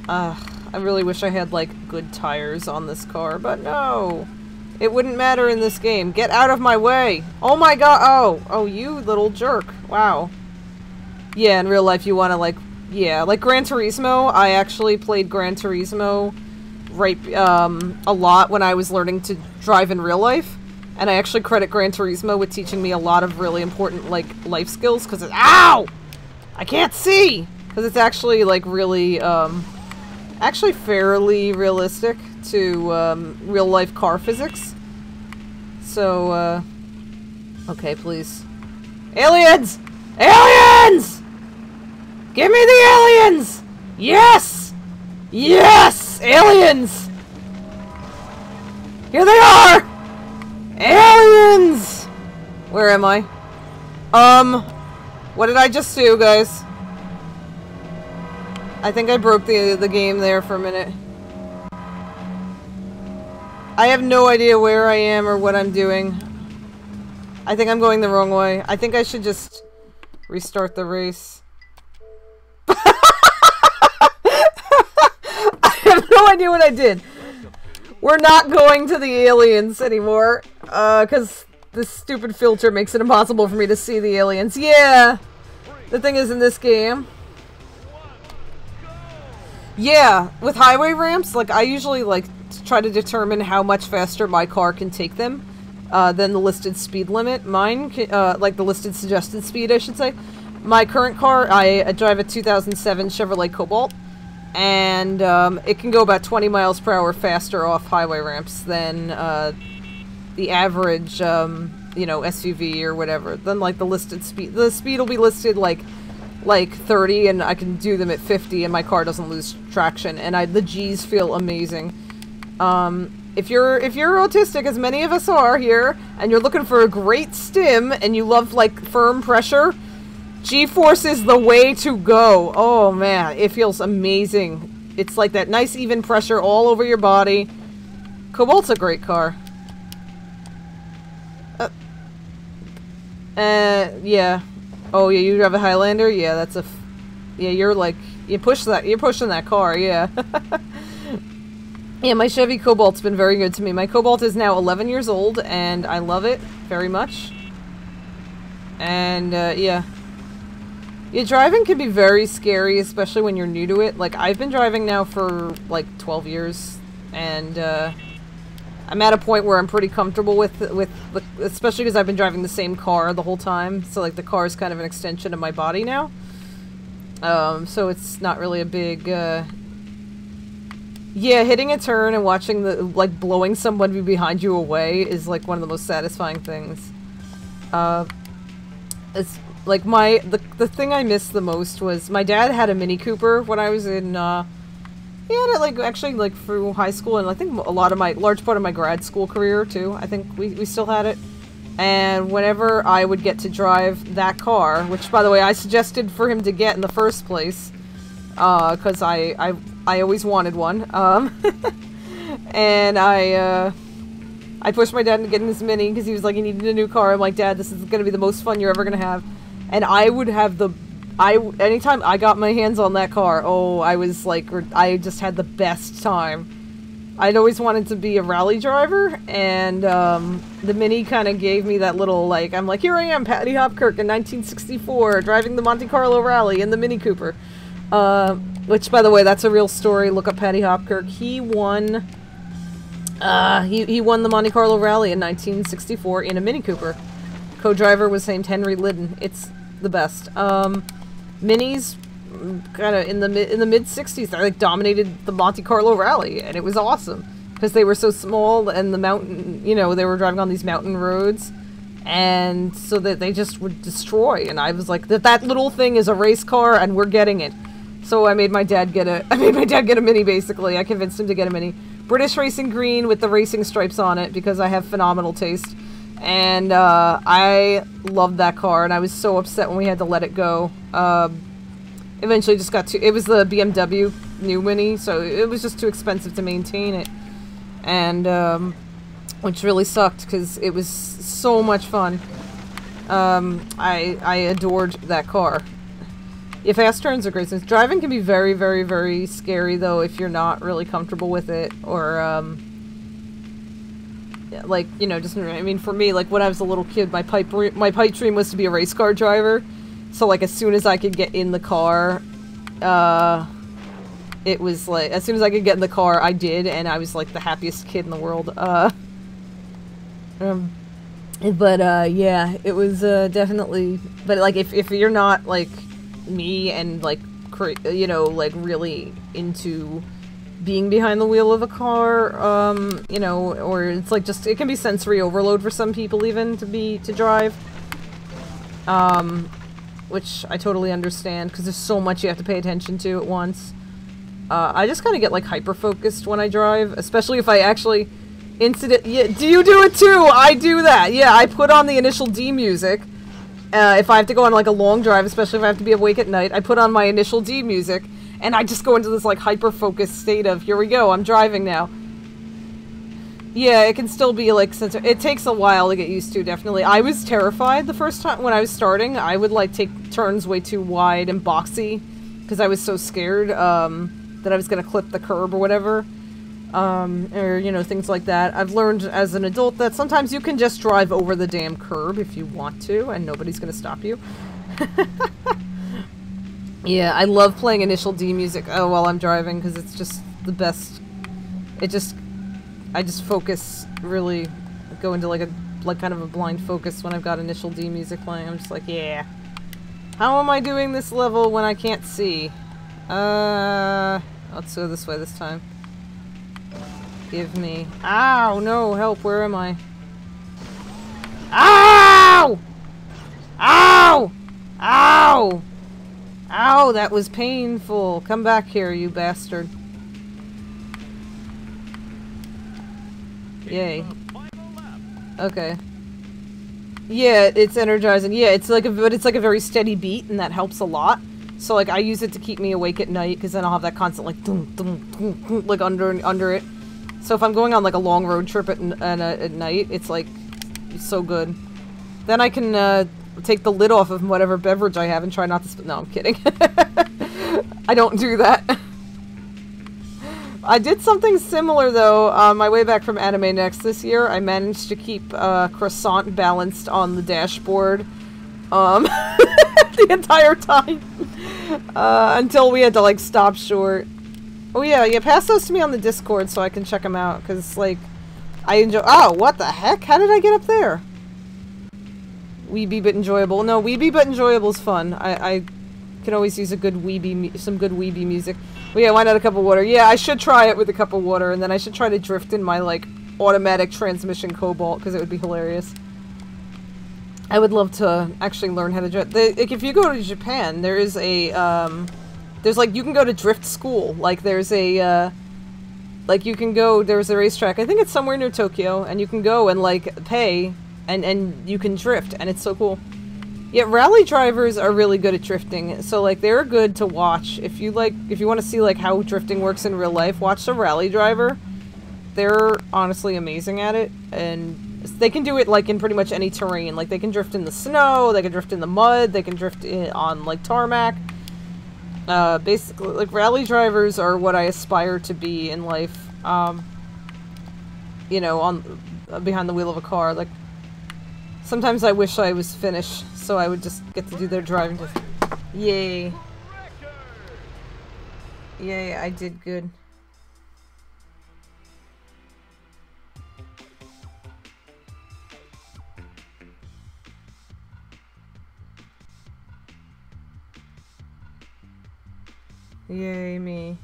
Speaker 1: I really wish I had, like, good tires on this car, but no! It wouldn't matter in this game. Get out of my way! Oh my god! Oh! Oh, you little jerk. Wow. Yeah, in real life you wanna, like... Yeah, like Gran Turismo. I actually played Gran Turismo a lot when I was learning to drive in real life. And I actually credit Gran Turismo with teaching me a lot of really important, like, life skills, because it's- Ow! I can't see! Because it's actually, like, really, actually fairly realistic to, real-life car physics. So, okay, please. Aliens! Aliens! Give me the aliens! Yes! Yes! Aliens! Here they are! Aliens! Where am I? What did I just do, guys? I think I broke the game there for a minute. I have no idea where I am or what I'm doing. I think I'm going the wrong way. I think I should just restart the race. I have no idea what I did. We're not going to the aliens anymore, because this stupid filter makes it impossible for me to see the aliens. Yeah! The thing is, in this game... Yeah, with highway ramps, like, I usually, like, try to determine how much faster my car can take them than the listed speed limit. Mine, like, the listed suggested speed, I should say. My current car, I drive a 2007 Chevrolet Cobalt, and it can go about 20 miles per hour faster off highway ramps than the average, you know, SUV or whatever. Than, like, the listed speed. The speed will be listed, like 30, and I can do them at 50, and my car doesn't lose traction, and the G's feel amazing. If you're autistic, as many of us are here, and you're looking for a great stim, and you love, like, firm pressure, G-force is the way to go. Oh, man, it feels amazing. It's like that nice even pressure all over your body. Cobalt's a great car. Yeah. Oh, yeah, you have a Highlander? Yeah, that's a... Yeah, you're like... you're pushing that car, yeah. Yeah, my Chevy Cobalt's been very good to me. My Cobalt is now 11 years old, and I love it very much. And, yeah. Yeah, driving can be very scary, especially when you're new to it. Like, I've been driving now for, like, 12 years, and, I'm at a point where I'm pretty comfortable with especially because I've been driving the same car the whole time, so, like, the car is kind of an extension of my body now. So it's not really a big, yeah, hitting a turn and watching like, blowing someone behind you away is, like, one of the most satisfying things. It's, like, the thing I missed the most was, my dad had a Mini Cooper when I was in, he had it, like, actually, like, through high school, and I think large part of my grad school career, too. I think we still had it. And whenever I would get to drive that car, which, by the way, I suggested for him to get in the first place, because I always wanted one, and I pushed my dad into getting this Mini, because he was like, he needed a new car. I'm like, Dad, this is gonna be the most fun you're ever gonna have. And I would have anytime I got my hands on that car, oh, I was like, I just had the best time. I'd always wanted to be a rally driver, and the Mini kind of gave me that little, like, I'm like, here I am, Patty Hopkirk in 1964, driving the Monte Carlo Rally in the Mini Cooper. Which, by the way, that's a real story. Look up Patty Hopkirk. He won, he won the Monte Carlo Rally in 1964 in a Mini Cooper. Co-driver was named Henry Liddon. It's the best. Minis, kind of in the mid-60s, they, like, dominated the Monte Carlo Rally, and it was awesome because they were so small, and the mountain, you know, they were driving on these mountain roads, and so that they just would destroy. And I was like, that little thing is a race car, and we're getting it. So I made my dad get a Mini, basically. I convinced him to get a Mini. British Racing Green with the racing stripes on it, because I have phenomenal taste. And I loved that car, and I was so upset when we had to let it go. Eventually just got too... It was the BMW new Mini, so it was just too expensive to maintain it. And, which really sucked, because it was so much fun. I adored that car. Yeah, fast turns are great. Since driving can be very, very, very scary, though, if you're not really comfortable with it, or, yeah, like, you know, just, I mean, for me, like, when I was a little kid, my pipe dream was to be a race car driver. So, like, as soon as I could get in the car, it was, like, as soon as I could get in the car, I did, and I was, like, the happiest kid in the world. Yeah, it was, definitely, but, like, if you're not, like, me and, like, you know, like, really into being behind the wheel of a car, you know, or it's, like, just, it can be sensory overload for some people, even, to drive. Which I totally understand, because there's so much you have to pay attention to at once. I just kind of get, like, hyper-focused when I drive, especially if I actually yeah, do you do it too? I do that. Yeah, I put on the Initial D music. If I have to go on, like, a long drive, especially if I have to be awake at night, I put on my Initial D music, and I just go into this, like, hyper-focused state of, here we go, I'm driving now. Yeah, it can still be, like, it takes a while to get used to, definitely. I was terrified the first time, when I was starting. I would, like, take turns way too wide and boxy, because I was so scared, that I was gonna clip the curb or whatever. Or, you know, things like that. I've learned as an adult that sometimes you can just drive over the damn curb if you want to, and nobody's gonna stop you. Yeah, I love playing Initial D music while I'm driving, because it's just the best. I just focus, really, go into, like, kind of a blind focus when I've got Initial D music playing. I'm just like, yeah. How am I doing this level when I can't see? Let's go this way this time. Give me... Ow! No, help, where am I? Ow! Ow! Ow! Ow, that was painful. Come back here, you bastard. Yay. Okay. Yeah, it's energizing. Yeah, it's like but it's like a very steady beat, and that helps a lot. So, like, I use it to keep me awake at night, because then I'll have that constant, like, dum, dum, dum, dum, like, under it. So if I'm going on, like, a long road trip at night, it's, like, so good. Then I can, take the lid off of whatever beverage I have and try not to no, I'm kidding. I don't do that. I did something similar, though, on my way back from Anime Next this year. I managed to keep, Croissant balanced on the dashboard, the entire time. Until we had to, like, stop short. Oh yeah, pass those to me on the Discord so I can check them out, because, like, I enjoy- Oh, what the heck? How did I get up there? Weeby but enjoyable. No, weeby but enjoyable is fun. I can always use a good some good weeby music. Well, yeah, why not a cup of water? Yeah, I should try it with a cup of water, and then I should try to drift in my, like, automatic transmission Cobalt, because it would be hilarious. I would love to actually learn how to drift. Like, if you go to Japan, there is a, there's, like, you can go to drift school. Like, there's a, like, you can go, there's a racetrack, I think it's somewhere near Tokyo, and you can go and, like, pay, and you can drift, and it's so cool. Yeah, rally drivers are really good at drifting, so, like, they're good to watch. If you want to see, like, how drifting works in real life, watch a rally driver. They're honestly amazing at it, and they can do it, like, in pretty much any terrain. Like, they can drift in the snow, they can drift in the mud, they can drift on, like, tarmac. Basically, like, rally drivers are what I aspire to be in life. You know, behind the wheel of a car. Like, sometimes I wish I was Finnish, so I would just get to do their driving. Yay. Yay, I did good. Yay, me.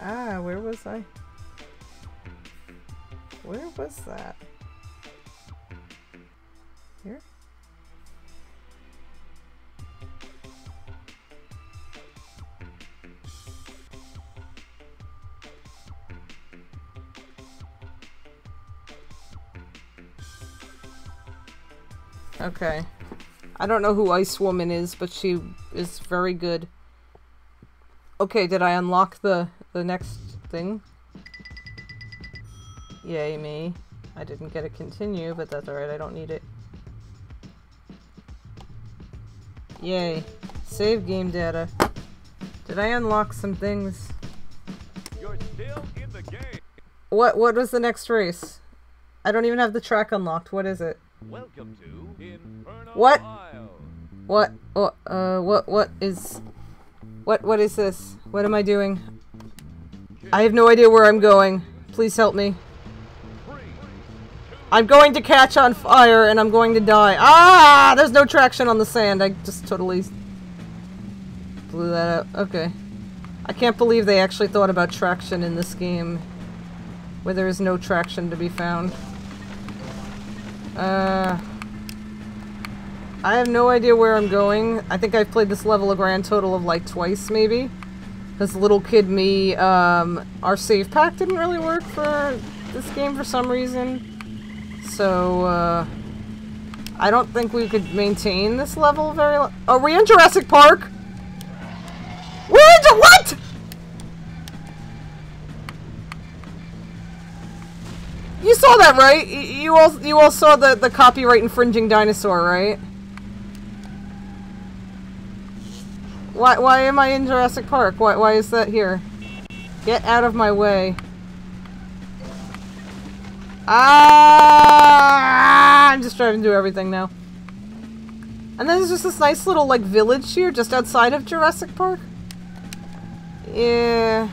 Speaker 1: Ah, where was I? Where was that? Here? Okay. I don't know who Ice Woman is, but she is very good. Okay, did I unlock the next thing? Yay me. I didn't get a continue, but that's alright, I don't need it. Yay. Save game data. Did I unlock some things?
Speaker 2: You're still in the game.
Speaker 1: What was the next race? I don't even have the track unlocked. What is it?
Speaker 2: Welcome to Inferno
Speaker 1: What?
Speaker 2: Isle.
Speaker 1: What is this? What am I doing? I have no idea where I'm going. Please help me. I'm going to catch on fire and I'm going to die. Ah! There's no traction on the sand. I just totally blew that out. Okay. I can't believe they actually thought about traction in this game where there is no traction to be found. I have no idea where I'm going. I think I've played this level a grand total of like twice, maybe. Because little kid me, our save pack didn't really work for this game for some reason. So, I don't think we could maintain this level very long. Are we in Jurassic Park? We're into what?! You saw that, right? You all saw the copyright infringing dinosaur, right? Why am I in Jurassic Park? Why is that here? Get out of my way. Ah! I'm just trying to do everything now. And then there's just this nice little, like, village here just outside of Jurassic Park. Yeah.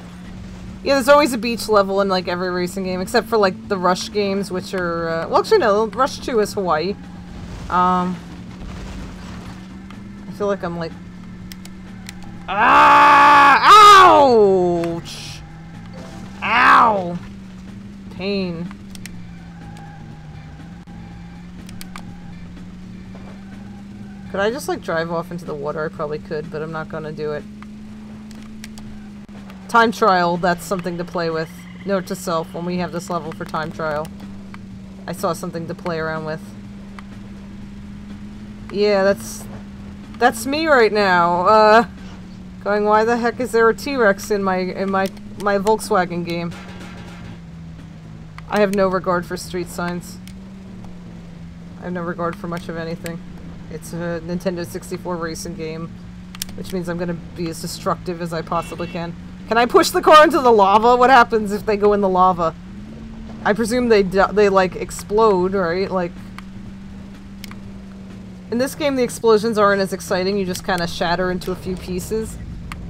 Speaker 1: Yeah, there's always a beach level in, like, every racing game, except for, like, the Rush games, which are, well, actually, no, Rush 2 is Hawaii. I feel like I'm, like... Ah! Ouch! Ow! Pain. Could I just, like, drive off into the water? I probably could, but I'm not gonna do it. Time trial, that's something to play with. Note to self, when we have this level for time trial. I saw something to play around with. Yeah, that's me right now. Going, why the heck is there a T-Rex in my Volkswagen game? I have no regard for street signs. I have no regard for much of anything. It's a Nintendo 64 racing game, which means I'm gonna be as destructive as I possibly can. Can I push the car into the lava? What happens if they go in the lava? I presume they like explode, right? Like in this game, the explosions aren't as exciting. You just kind of shatter into a few pieces.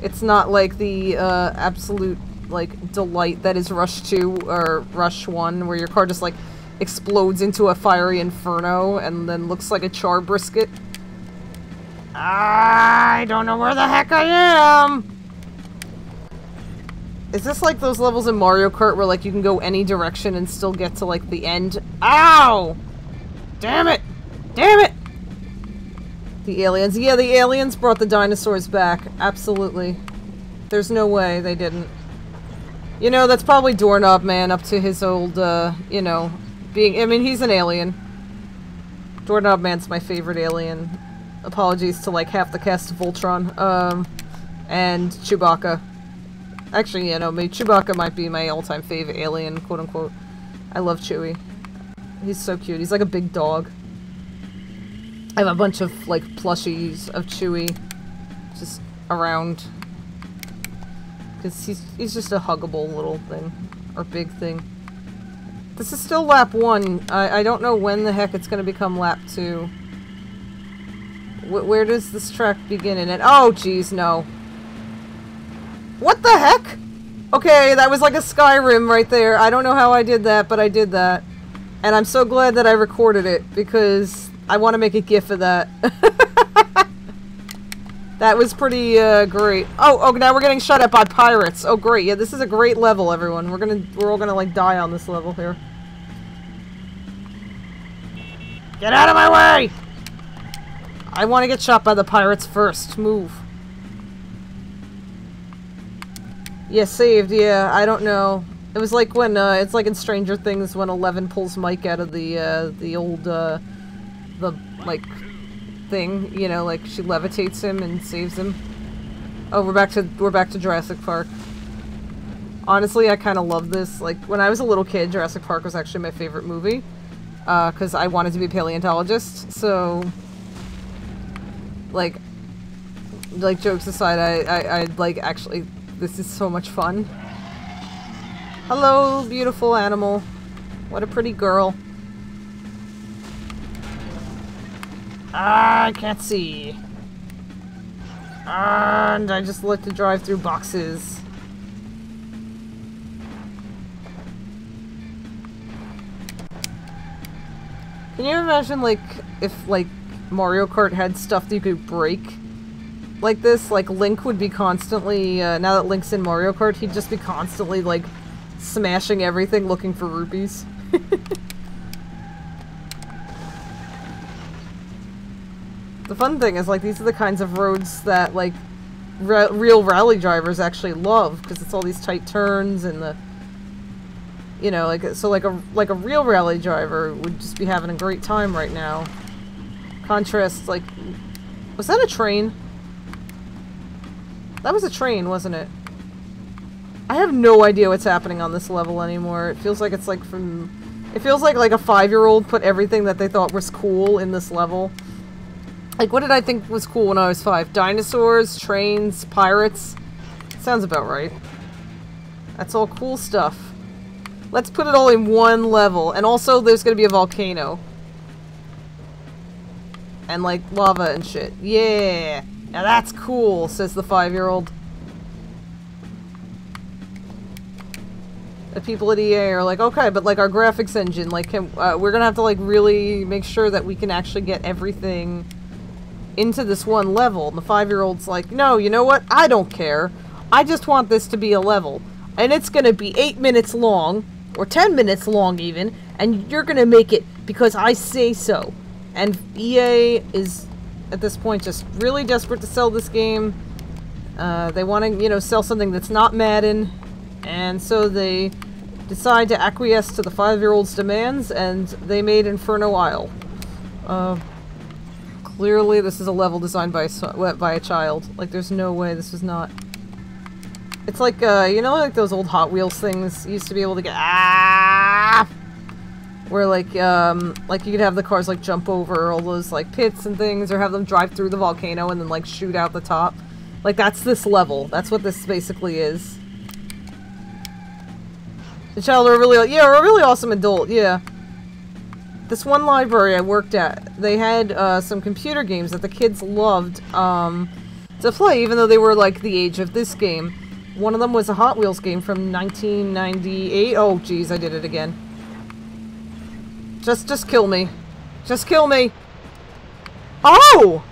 Speaker 1: It's not like the absolute like delight that is Rush 2 or Rush 1, where your car just like explodes into a fiery inferno and then looks like a char brisket. I don't know where the heck I am! Is this like those levels in Mario Kart where like you can go any direction and still get to like the end? Ow! Damn it! Damn it! The aliens. Yeah, the aliens brought the dinosaurs back. Absolutely. There's no way they didn't. You know, that's probably Doorknob Man up to his old, you know, being... I mean, he's an alien. Doorknob Man's my favorite alien. Apologies to, like, half the cast of Voltron. And Chewbacca. Actually, you know, Chewbacca might be my all-time favorite alien, quote-unquote. I love Chewie. He's so cute. He's like a big dog. I have a bunch of, like, plushies of Chewie just around. Because he's just a huggable little thing. Or big thing. This is still lap 1. I don't know when the heck it's going to become lap 2. Where does this track begin in it? Oh, jeez, no. What the heck? Okay, that was like a Skyrim right there. I don't know how I did that, but I did that. And I'm so glad that I recorded it, because I want to make a gif of that. That was pretty, great. Oh, now we're getting shot at by pirates. Oh, great. Yeah, this is a great level, everyone. We're all gonna, like, die on this level here. Get out of my way! I want to get shot by the pirates first. Move. Yeah, saved. Yeah, I don't know. It was like when, it's like in Stranger Things when Eleven pulls Mike out of the old, the like, thing, you know, like she levitates him and saves him. Oh, we're back to Jurassic Park. Honestly, I kind of love this. Like, when I was a little kid, Jurassic Park was actually my favorite movie. Because I wanted to be a paleontologist, so... Like, jokes aside, I like, actually, this is so much fun. Hello, beautiful animal. What a pretty girl. Ah, I can't see. And I just like to drive through boxes. Can you imagine, like, if, like, Mario Kart had stuff that you could break like this? Like, Link would be constantly, now that Link's in Mario Kart, he'd just be constantly, like, smashing everything looking for rupees. The fun thing is, like, these are the kinds of roads that, like, real rally drivers actually love, because it's all these tight turns and the... You know, like, so like a real rally driver would just be having a great time right now. Contrast, like... Was that a train? That was a train, wasn't it? I have no idea what's happening on this level anymore. It feels like it's like from... It feels like a 5-year-old put everything that they thought was cool in this level. Like, what did I think was cool when I was 5? Dinosaurs, trains, pirates? Sounds about right. That's all cool stuff. Let's put it all in one level. And also, there's gonna be a volcano. And, like, lava and shit. Yeah! Now that's cool, says the 5-year-old. The people at EA are like, okay, but, like, our graphics engine, like, we're gonna have to, like, really make sure that we can actually get everything into this one level. And the 5-year-old's like, no, you know what? I don't care. I just want this to be a level. And it's gonna be 8 minutes long. Or 10 minutes long, even, and you're gonna make it because I say so. And EA is, at this point, just really desperate to sell this game. They want to, you know, sell something that's not Madden, and so they decide to acquiesce to the 5-year-old's demands, and they made Inferno Isle. Clearly, this is a level designed by a child. Like, there's no way this was not... It's like, you know, like those old Hot Wheels things you used to be able to get, where, like you could have the cars, like, jump over all those, like, pits and things, or have them drive through the volcano and then, like, shoot out the top. Like, that's this level. That's what this basically is. The child are really, yeah, are a really awesome adult, yeah. This one library I worked at, they had, some computer games that the kids loved, to play, even though they were, like, the age of this game. One of them was a Hot Wheels game from 1998. Oh, geez, I did it again. Just kill me. Just kill me. Oh!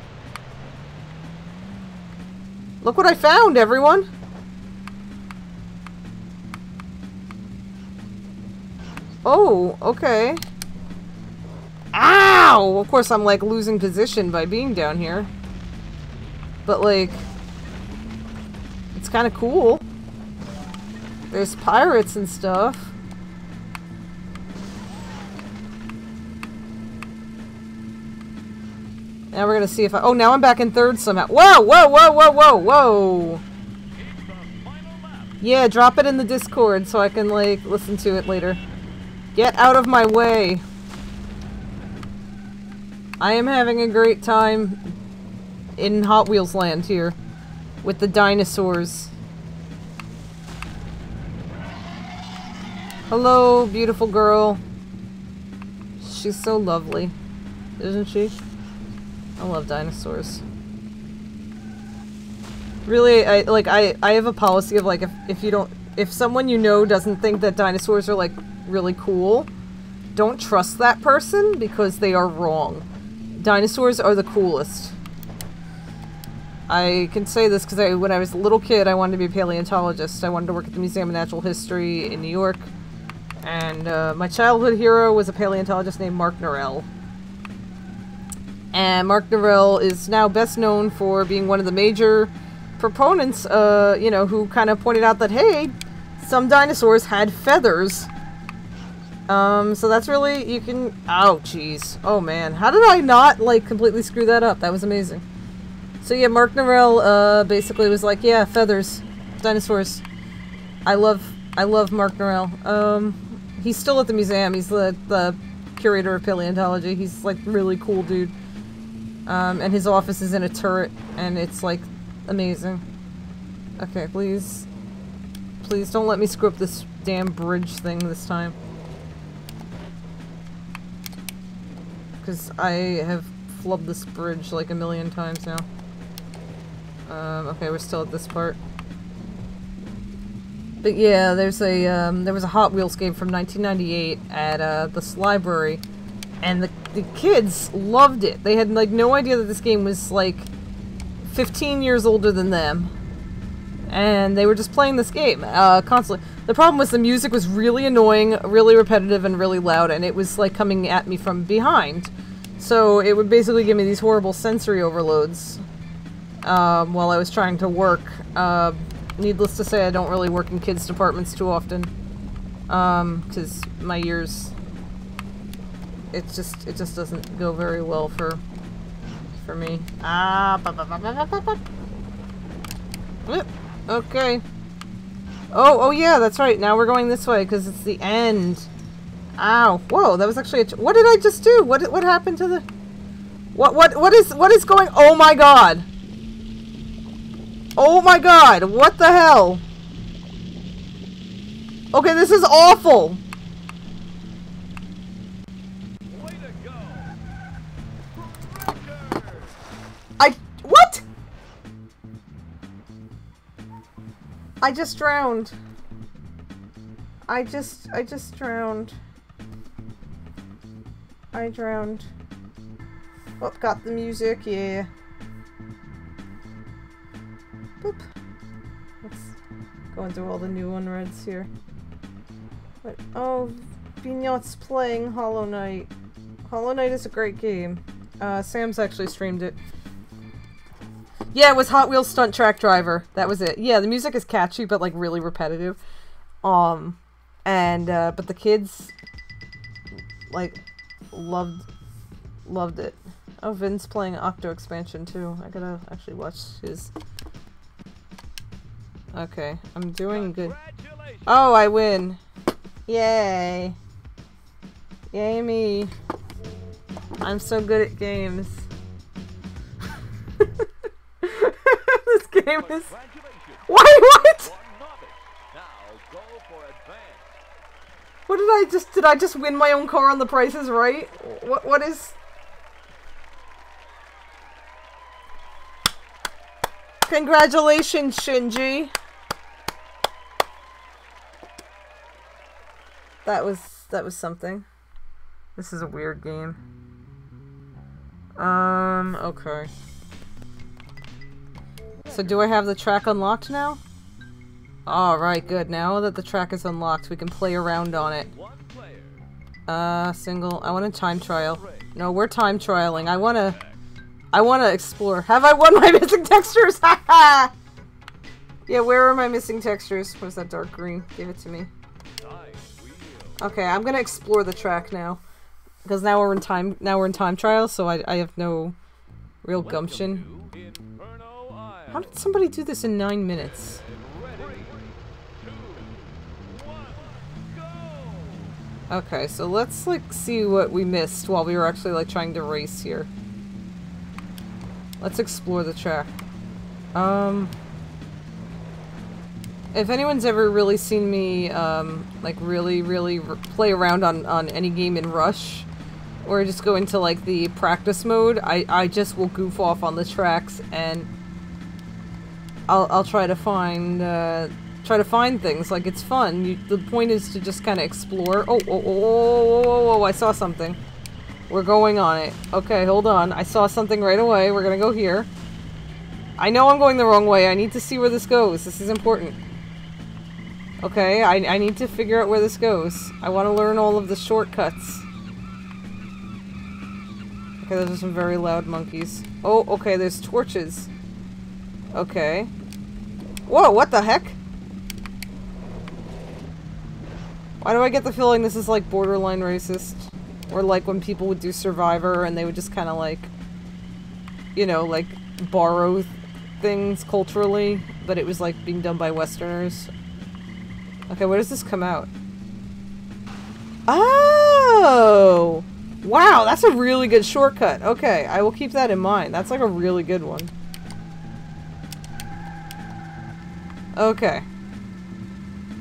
Speaker 1: Look what I found, everyone. Oh, okay. Ow! Of course, I'm, like, losing position by being down here. But, like... It's kind of cool. There's pirates and stuff. Now we're gonna see if I... Oh, now I'm back in third somehow. Whoa, whoa, whoa, whoa, whoa, whoa! Yeah, drop it in the Discord so I can, like, listen to it later. Get out of my way. I am having a great time in Hot Wheels land here. With the dinosaurs. Hello, beautiful girl. She's so lovely. Isn't she? I love dinosaurs. Really, I have a policy of, like, if someone you know doesn't think that dinosaurs are, like, really cool, don't trust that person because they are wrong. Dinosaurs are the coolest. I can say this because when I was a little kid, I wanted to be a paleontologist. I wanted to work at the Museum of Natural History in New York. And my childhood hero was a paleontologist named Mark Norell. And Mark Norell is now best known for being one of the major proponents, you know, who kind of pointed out that, hey, some dinosaurs had feathers. So that's really, you can, oh jeez, oh man, how did I not, like, completely screw that up? That was amazing. So yeah, Mark Norell, basically was like, yeah, feathers, dinosaurs. I love Mark Norell. He's still at the museum, he's the curator of paleontology, he's, like, really cool dude. And his office is in a turret, and it's, like, amazing. Okay, please don't let me screw up this damn bridge thing this time. Because I have flubbed this bridge like a million times now. Okay, we're still at this part. But yeah, there was a Hot Wheels game from 1998 at this library, and the kids loved it. They had like no idea that this game was like 15 years older than them. And they were just playing this game constantly. The problem was the music was really annoying, really repetitive, and really loud, and it was like coming at me from behind. So it would basically give me these horrible sensory overloads while I was trying to work. Needless to say, I don't really work in kids' departments too often because my ears, it just doesn't go very well for me. Okay. Oh yeah, that's right. Now we're going this way because it's the end. Ow! Whoa, that was actually what did I just do? What happened to the? What is going? Oh my god! Oh my god! What the hell? Okay, this is awful.
Speaker 2: Way to go.
Speaker 1: What? I just drowned. I just drowned. I drowned. Oh, got the music, yeah. Boop. Let's go into all the new unreads here. What? Oh, Vignot's playing Hollow Knight. Hollow Knight is a great game. Sam's actually streamed it. Yeah, it was Hot Wheels Stunt Track Driver. That was it. Yeah, the music is catchy, but like really repetitive. But the kids like loved it. Oh, Vin's playing Octo Expansion too. I gotta actually watch his. Okay, I'm doing good. Oh, I win! Yay! Yay me! I'm so good at games. This game is. What? What did I just win my own car on The Price is Right? What is? Congratulations, Shinji. That was something. This is a weird game. Okay. So do I have the track unlocked now? Alright, good. Now that the track is unlocked, we can play around on it. Single. I want a time trial. No, we're time trialing. I wanna explore. Have I won my missing textures? Haha! Yeah, where are my missing textures? Where's that dark green? Give it to me. Okay, I'm gonna explore the track now. Because now we're in time trial, so I have no real gumption. How did somebody do this in 9 minutes? Okay, so let's like see what we missed while we were actually like trying to race here. Let's explore the track. If anyone's ever really seen me like really play around on any game in Rush, or just go into like the practice mode, I just will goof off on the tracks and I'll try to find things. Like, it's fun. The point is to just kind of explore. Oh, I saw something. We're going on it. Okay, hold on. I saw something right away. We're gonna go here. I know I'm going the wrong way. I need to see where this goes. This is important. Okay, I need to figure out where this goes. I want to learn all of the shortcuts. Okay, those are some very loud monkeys. Oh, okay, there's torches. Okay. Whoa, what the heck? Why do I get the feeling this is like borderline racist? Or like when people would do Survivor and they would just kind of like, you know, like borrow things culturally, but it was like being done by Westerners. Okay, where does this come out? Oh! Wow, that's a really good shortcut. Okay, I will keep that in mind. That's like a really good one. Okay.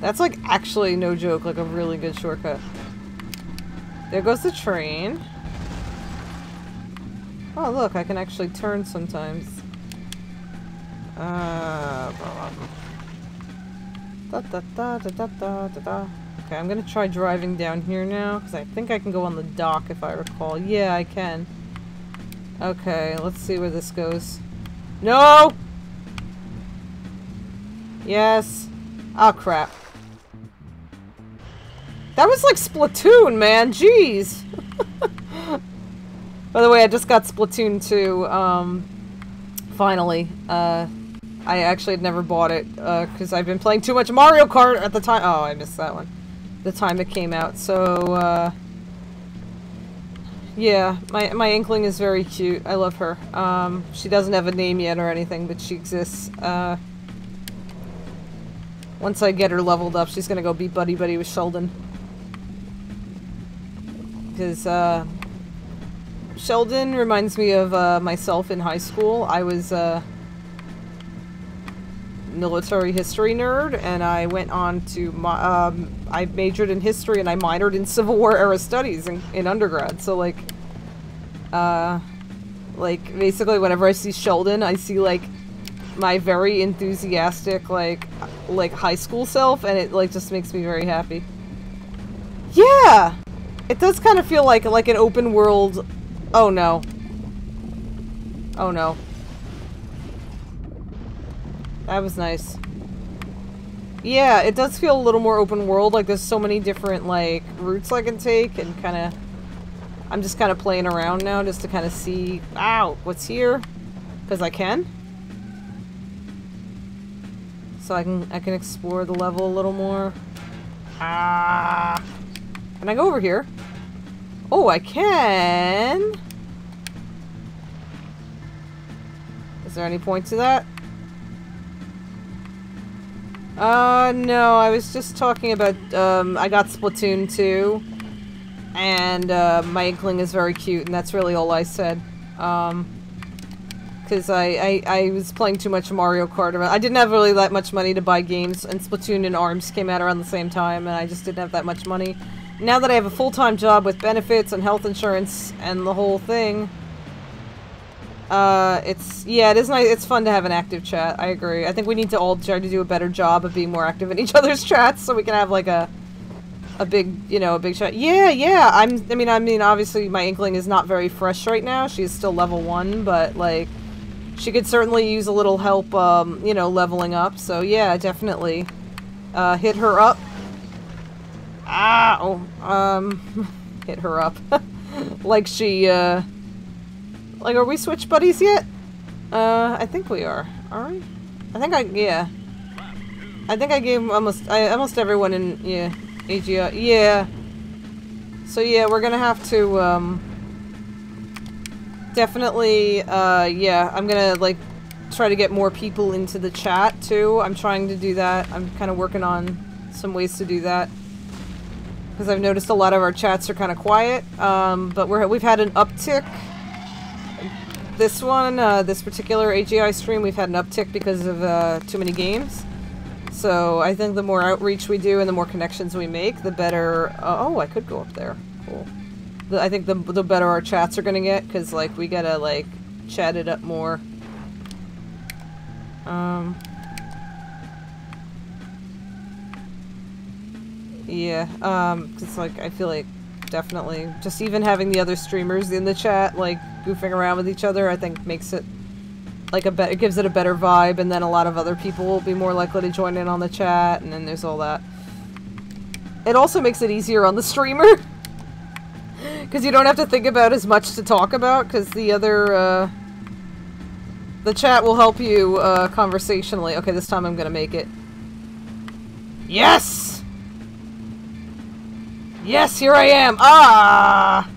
Speaker 1: That's like actually, no joke, like a really good shortcut. There goes the train. Oh look, I can actually turn sometimes. Da, da, da, da, da, da, da, da. Okay, I'm gonna try driving down here now, because I think I can go on the dock if I recall. Yeah, I can. Okay, let's see where this goes. No! Yes. Oh, crap. That was like Splatoon, man. Jeez. By the way, I just got Splatoon 2, finally. I actually had never bought it, because I've been playing too much Mario Kart at the time. Oh, I missed that one. The time it came out. So, yeah, my Inkling is very cute. I love her. She doesn't have a name yet or anything, but she exists. Once I get her leveled up, she's gonna go be buddy-buddy with Sheldon. Because, Sheldon reminds me of, myself in high school. I was, military history nerd, and I went on to, I majored in history and I minored in Civil War era studies in undergrad. So, like, basically whenever I see Sheldon, I see, like, my very enthusiastic, like high school self, and it, like, just makes me very happy. Yeah! It does kind of feel like an open world. Oh no. Oh no. That was nice. Yeah, it does feel a little more open world, like there's so many different, like, routes I can take, and kind of... I'm just kind of playing around now, just to kind of see... Ow! What's here? Because I can. So I can explore the level a little more. Ah! Can I go over here? Oh, I can! Is there any point to that? No, I was just talking about, I got Splatoon 2, and, my Inkling is very cute, and that's really all I said. Because I was playing too much Mario Kart. I didn't have really that much money to buy games, and Splatoon and ARMS came out around the same time, and I just didn't have that much money. Now that I have a full-time job with benefits and health insurance and the whole thing, yeah, it is nice. It's fun to have an active chat. I agree. I think we need to all try to do a better job of being more active in each other's chats, so we can have like a big, you know, a big chat. Yeah. I mean, obviously my Inkling is not very fresh right now. She's still level 1, but like, she could certainly use a little help, you know, leveling up. So yeah, definitely, hit her up. Ah, oh, hit her up. Like she, like, are we switch buddies yet? I think we are. Are we? Yeah. I think I gave almost everyone in, yeah, AGI. Yeah. So yeah, we're gonna have to, definitely, yeah, I'm gonna, like, try to get more people into the chat, too. I'm trying to do that. I'm kind of working on some ways to do that. Because I've noticed a lot of our chats are kind of quiet, but we've had an uptick. This one, this particular AGI stream, we've had an uptick because of too many games. So I think the more outreach we do and the more connections we make, the better... oh, I could go up there. Cool. I think the better our chats are gonna get, because, like, we gotta, like, chat it up more. Yeah, because, like, I feel like definitely just even having the other streamers in the chat, like, goofing around with each other, I think makes it, like, it gives it a better vibe, and then a lot of other people will be more likely to join in on the chat, and then there's all that. It also makes it easier on the streamer, because you don't have to think about as much to talk about, because the other, the chat will help you, conversationally. Okay, this time I'm gonna make it. Yes! Yes, here I am! Ah!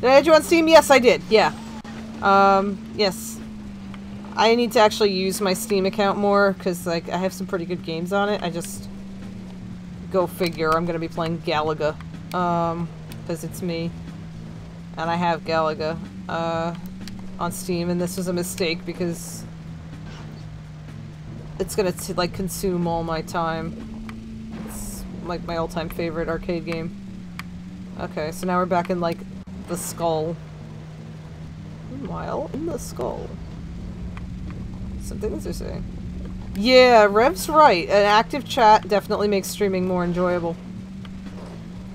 Speaker 1: Did I add you on Steam? Yes, I did. Yeah. Yes. I need to actually use my Steam account more, because, like, I have some pretty good games on it. I just... Go figure, I'm gonna be playing Galaga. Because it's me. And I have Galaga, on Steam, and this was a mistake, because... It's gonna, like, consume all my time. It's, like, my all-time favorite arcade game. Okay, so now we're back in, like, the skull. Meanwhile, in the skull. Some things are saying. Yeah, Rev's right. An active chat definitely makes streaming more enjoyable.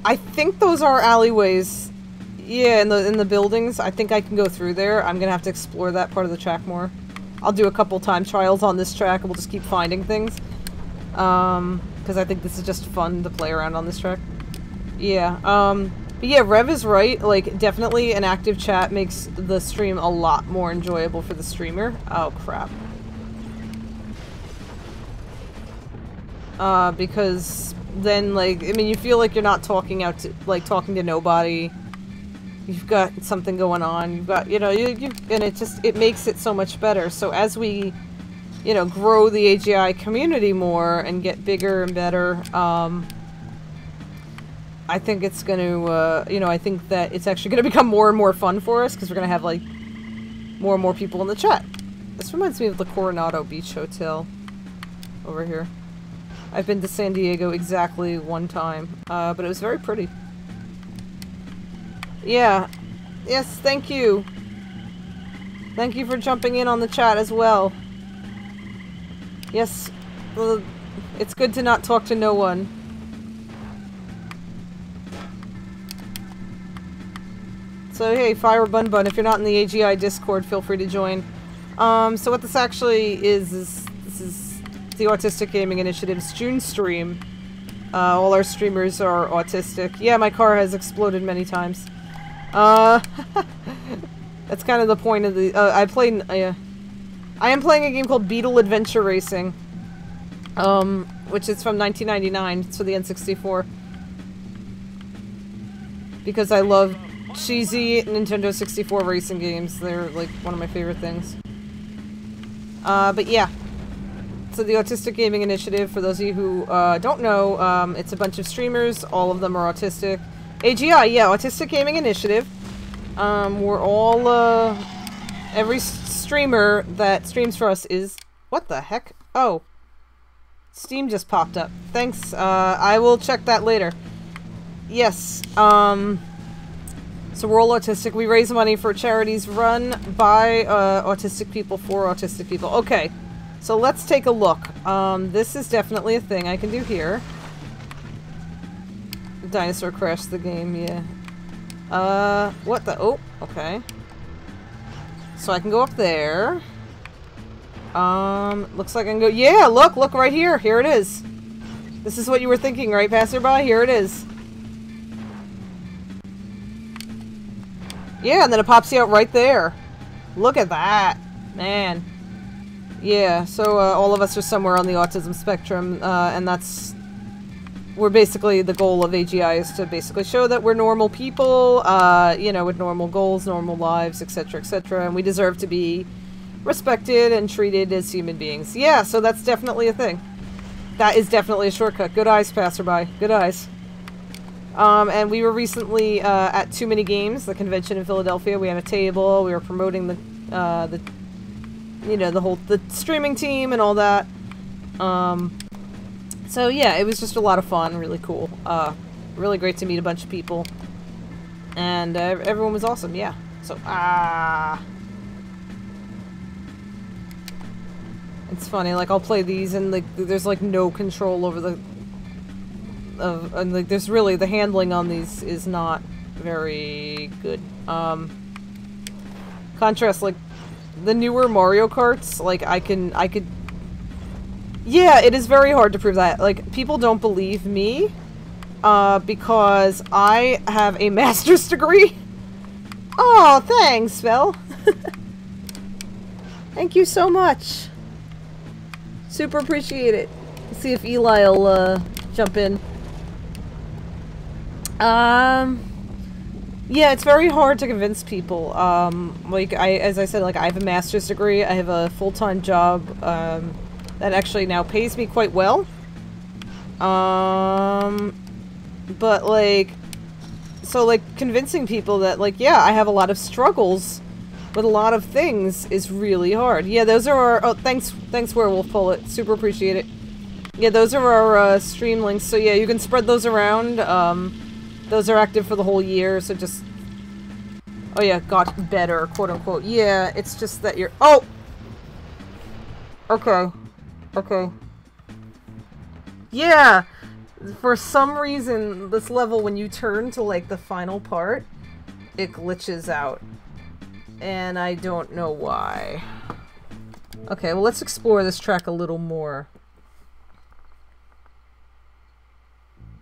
Speaker 1: I think those are alleyways. Yeah, in the buildings. I think I can go through there. I'm gonna have to explore that part of the track more. I'll do a couple time trials on this track and we'll just keep finding things. Because I think this is just fun to play around on this track. Yeah, but yeah, Rev is right. Like, definitely an active chat makes the stream a lot more enjoyable for the streamer. Oh, crap. Because then, like, I mean, you feel like you're not talking out to, like, talking to nobody. You've got something going on. You've got, you know, and it makes it so much better. So as we, you know, grow the AGI community more and get bigger and better, I think it's going to, you know, I think that it's actually going to become more and more fun for us because we're going to have, like, more and more people in the chat. This reminds me of the Coronado Beach Hotel over here. I've been to San Diego exactly one time, but it was very pretty. Yeah. Yes, thank you. Thank you for jumping in on the chat as well. Yes, it's good to not talk to no one. So hey, Fire Bun Bun, if you're not in the AGI Discord, feel free to join. So what this actually is this is the Autistic Gaming Initiative's June stream. All our streamers are autistic. Yeah, my car has exploded many times. That's kind of the point of the, I am playing a game called Beetle Adventure Racing. Which is from 1999, it's for the N64. Because I love cheesy Nintendo 64 racing games. They're, like, one of my favorite things. But yeah. So the Autistic Gaming Initiative, for those of you who don't know, it's a bunch of streamers. All of them are autistic. AGI, yeah, Autistic Gaming Initiative. We're all, every streamer that streams for us is... What the heck? Oh. Steam just popped up. Thanks, I will check that later. Yes, so we're all autistic. We raise money for charities run by, autistic people for autistic people. Okay. So let's take a look. This is definitely a thing I can do here. Dinosaur crashed the game, yeah. What the? Oh, okay. So I can go up there. Looks like I can go... Yeah, look right here. Here it is. This is what you were thinking, right, passerby? Here it is. Yeah, and then it pops you out right there. Look at that. Man. Yeah, so all of us are somewhere on the autism spectrum, and that's... We're basically, the goal of AGI is to basically show that we're normal people, you know, with normal goals, normal lives, etc., etc., and we deserve to be respected and treated as human beings. Yeah, so that's definitely a thing. That is definitely a shortcut. Good eyes, passerby. Good eyes. And we were recently at Too Many Games, the convention in Philadelphia. We had a table. We were promoting the you know, the streaming team and all that. So yeah, it was just a lot of fun, really cool. Really great to meet a bunch of people. And everyone was awesome, yeah. So, it's funny, like, I'll play these and, like, there's, like, no control over the... and, like, there's really... The handling on these is not very good. Contrast, like, the newer Mario Karts, like, I could... Yeah, it is very hard to prove that. Like, people don't believe me, because I have a master's degree. Oh, thanks, Phil. Thank you so much. Super appreciate it. Let's see if Eli will, jump in. Yeah, it's very hard to convince people. Like, as I said, like, I have a master's degree, I have a full-time job, that actually now pays me quite well. But, like, so, like, convincing people that, like, yeah, I have a lot of struggles with a lot of things is really hard. Yeah, those are our, oh, thanks, Werewolf Pullet, super appreciate it. Yeah, those are our, stream links, so yeah, you can spread those around, those are active for the whole year, so just... Oh yeah, got better, quote-unquote. Yeah, it's just that you're... Oh! Okay. Okay. Yeah! For some reason, this level, when you turn to, like, the final part, it glitches out. And I don't know why. Okay, well, let's explore this track a little more.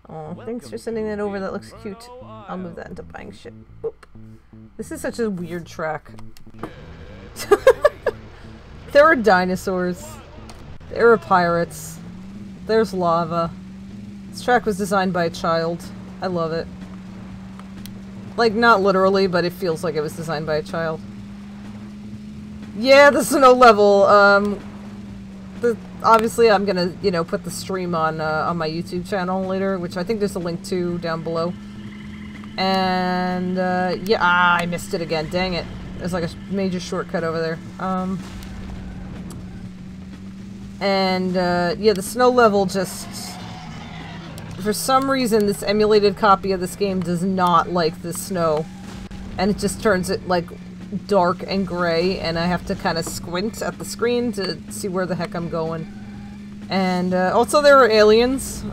Speaker 1: Oh, thanks for sending that over. That looks cute. I'll move that into buying shit. Oop. This is such a weird track. There are dinosaurs. There are pirates. There's lava. This track was designed by a child. I love it. Like, not literally, but it feels like it was designed by a child. Yeah, the snow level. Obviously, I'm gonna, you know, put the stream on my YouTube channel later, which I think there's a link to down below. And, yeah, I missed it again. Dang it. There's like a major shortcut over there. Yeah, the snow level just... For some reason, this emulated copy of this game does not like the snow. And it just turns it, like, dark and gray, and I have to kind of squint at the screen to see where the heck I'm going. And, also there are aliens,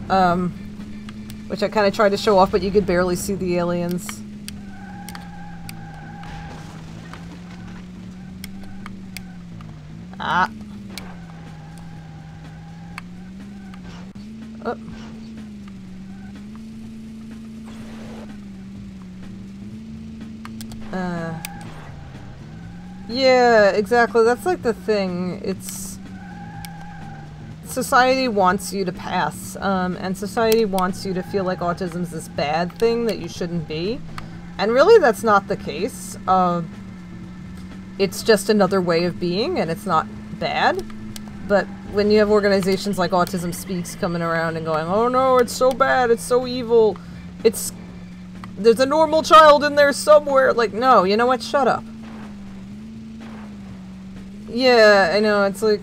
Speaker 1: which I kind of tried to show off, but you could barely see the aliens. Ah. Oh. Yeah, exactly. That's like the thing. It's... Society wants you to pass, and society wants you to feel like autism's this bad thing that you shouldn't be. And really, that's not the case. It's just another way of being, and it's not bad. But when you have organizations like Autism Speaks coming around and going, oh no, it's so bad, it's so evil, it's... There's a normal child in there somewhere. Like, no, you know what? Shut up. Yeah, I know, it's like...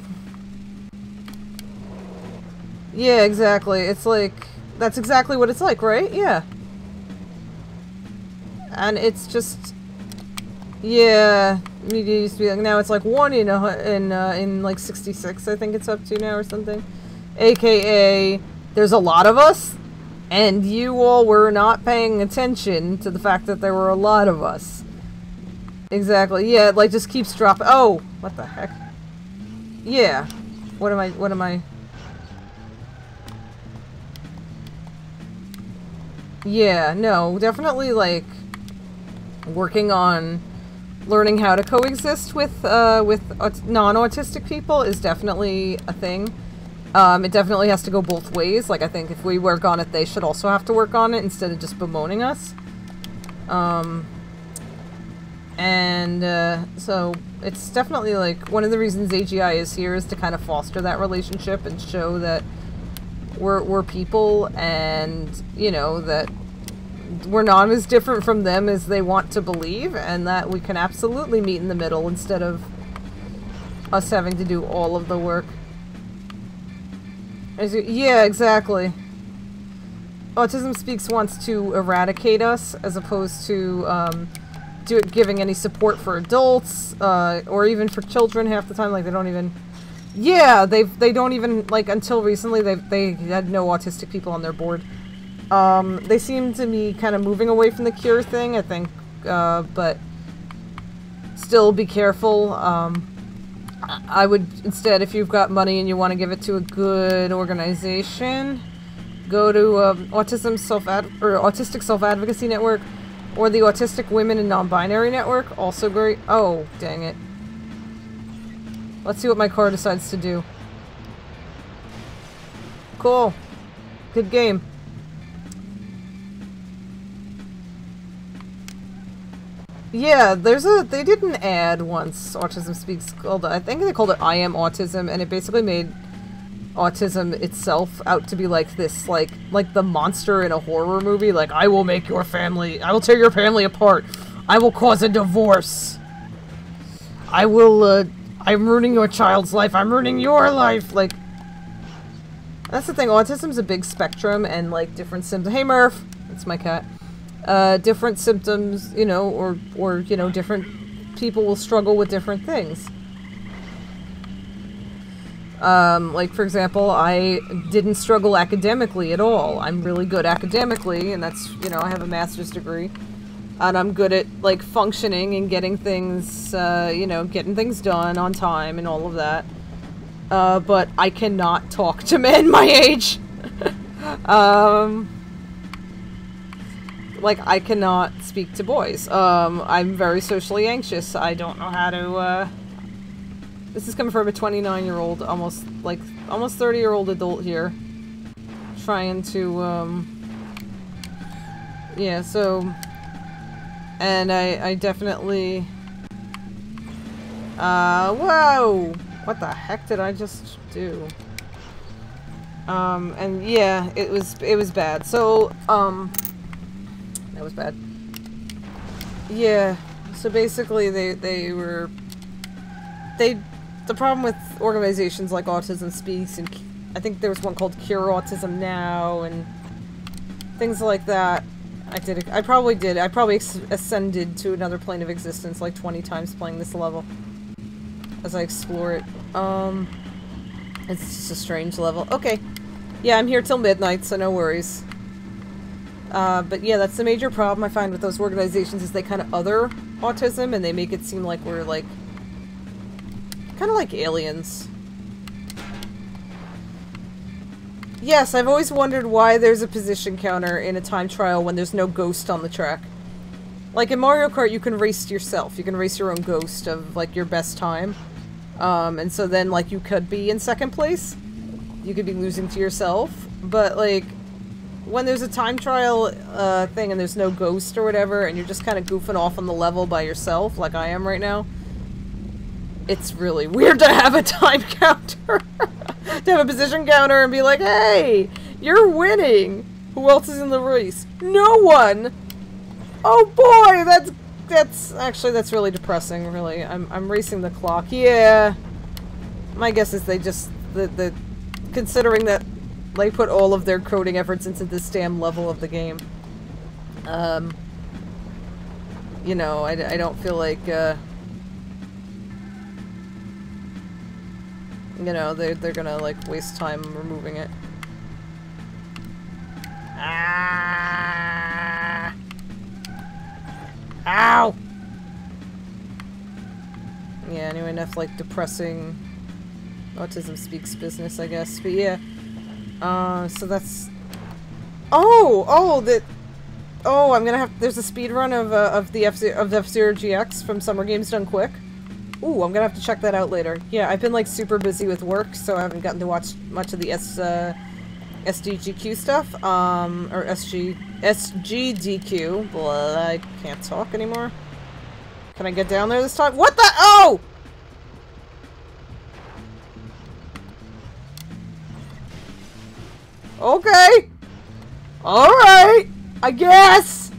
Speaker 1: Yeah, exactly. It's like... That's exactly what it's like, right? Yeah. And it's just... Yeah. Media used to be like... Now it's like 1 in like 66, I think it's up to now or something. AKA, there's a lot of us, and you all were not paying attention to the fact that there were a lot of us. Exactly. Yeah, it like just keeps dropping. Oh! What the heck? Yeah. What am I... Yeah, no, definitely, like, working on learning how to coexist with non-autistic people is definitely a thing. It definitely has to go both ways. Like, I think if we work on it, they should also have to work on it instead of just bemoaning us. So it's definitely, like, one of the reasons AGI is here is to kind of foster that relationship and show that we're people, and, you know, that we're not as different from them as they want to believe, and that we can absolutely meet in the middle instead of us having to do all of the work. Yeah, exactly. Autism Speaks wants to eradicate us as opposed to giving any support for adults, or even for children half the time. Like, they don't even... Yeah, they don't even, like, until recently, they had no autistic people on their board. They seem to be kind of moving away from the cure thing, I think, but still be careful. I would, instead, if you've got money and you want to give it to a good organization, go to Autistic Self-Advocacy Network, or the Autistic Women and Non-Binary Network, also great. Oh, dang it. Let's see what my car decides to do. Cool. Good game. Yeah, they did an ad once, Autism Speaks, called, I think they called it I Am Autism, and it basically made autism itself out to be like this, like the monster in a horror movie, like, I will tear your family apart, I will cause a divorce, I'm ruining your child's life, I'm ruining your life, like, that's the thing, autism's a big spectrum, and, like, different symptoms. Hey Murph! That's my cat. Different symptoms, you know, or, you know, different people will struggle with different things. Like, for example, I didn't struggle academically at all. I'm really good academically, and that's, you know, I have a master's degree. And I'm good at, like, functioning and getting things, you know, getting things done on time and all of that. But I cannot talk to men my age. Like, I cannot speak to boys. I'm very socially anxious. I don't know how to, this is coming from a 29-year-old, almost 30-year-old adult here. Trying to, yeah, so... And I definitely... whoa! What the heck did I just do? And yeah, it was bad. So, that was bad. Yeah, so basically the problem with organizations like Autism Speaks, and I think there was one called Cure Autism Now, and things like that. I probably ascended to another plane of existence like 20 times playing this level as I explore it. It's just a strange level. Okay. Yeah, I'm here till midnight, so no worries. But yeah, that's the major problem I find with those organizations, is they kind of other autism, and they make it seem like we're, like, kind of like aliens. Yes, I've always wondered why there's a position counter in a time trial when there's no ghost on the track. Like, in Mario Kart, you can race yourself. You can race your own ghost of, like, your best time. And so then, like, you could be in second place. You could be losing to yourself. But, like, when there's a time trial thing and there's no ghost or whatever, and you're just kind of goofing off on the level by yourself, like I am right now, it's really weird to have a time counter. To have a position counter and be like, hey, you're winning. Who else is in the race? No one. Oh boy, that's really depressing, really. I'm racing the clock. Yeah. My guess is they just, considering that they put all of their coding efforts into this damn level of the game. You know, I don't feel like, you know, they're gonna, like, waste time removing it. Ah! Ow! Yeah, anyway, enough, like, depressing Autism Speaks business, I guess. But yeah. So that's... Oh, I'm gonna have... There's a speedrun of F-Zero GX from Summer Games Done Quick. Ooh, I'm gonna have to check that out later. Yeah, I've been, like, super busy with work, so I haven't gotten to watch much of the SDGQ stuff. Or SGDQ. Blah, I can't talk anymore. Can I get down there this time? What the? Oh! Okay. Alright. I guess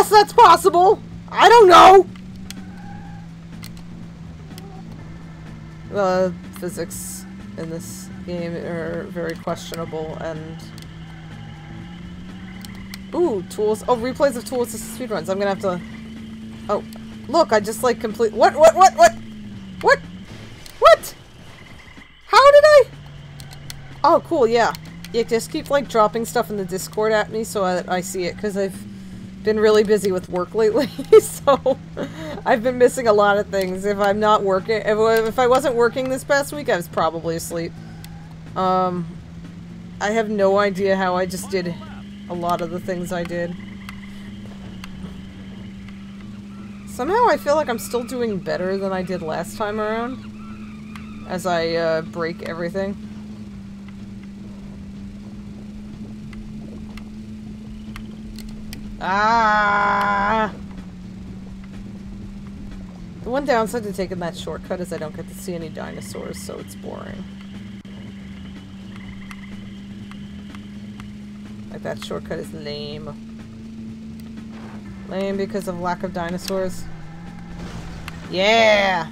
Speaker 1: that's possible. I don't know. Physics in this game are very questionable, and... Ooh, tools. Oh, replays of tools to speedruns. I'm gonna have to... Oh. Look, I just, like, complete... What? How did I... Oh, cool, yeah. Yeah, just keep, like, dropping stuff in the Discord at me so I see it, because I've been really busy with work lately, so I've been missing a lot of things. If I'm not working... If I wasn't working this past week, I was probably asleep. I have no idea how I just did a lot of the things I did. Somehow I feel like I'm still doing better than I did last time around, as I break everything. Ah! The one downside to taking that shortcut is I don't get to see any dinosaurs, so it's boring. Like, that shortcut is lame. Lame because of lack of dinosaurs. Yeah!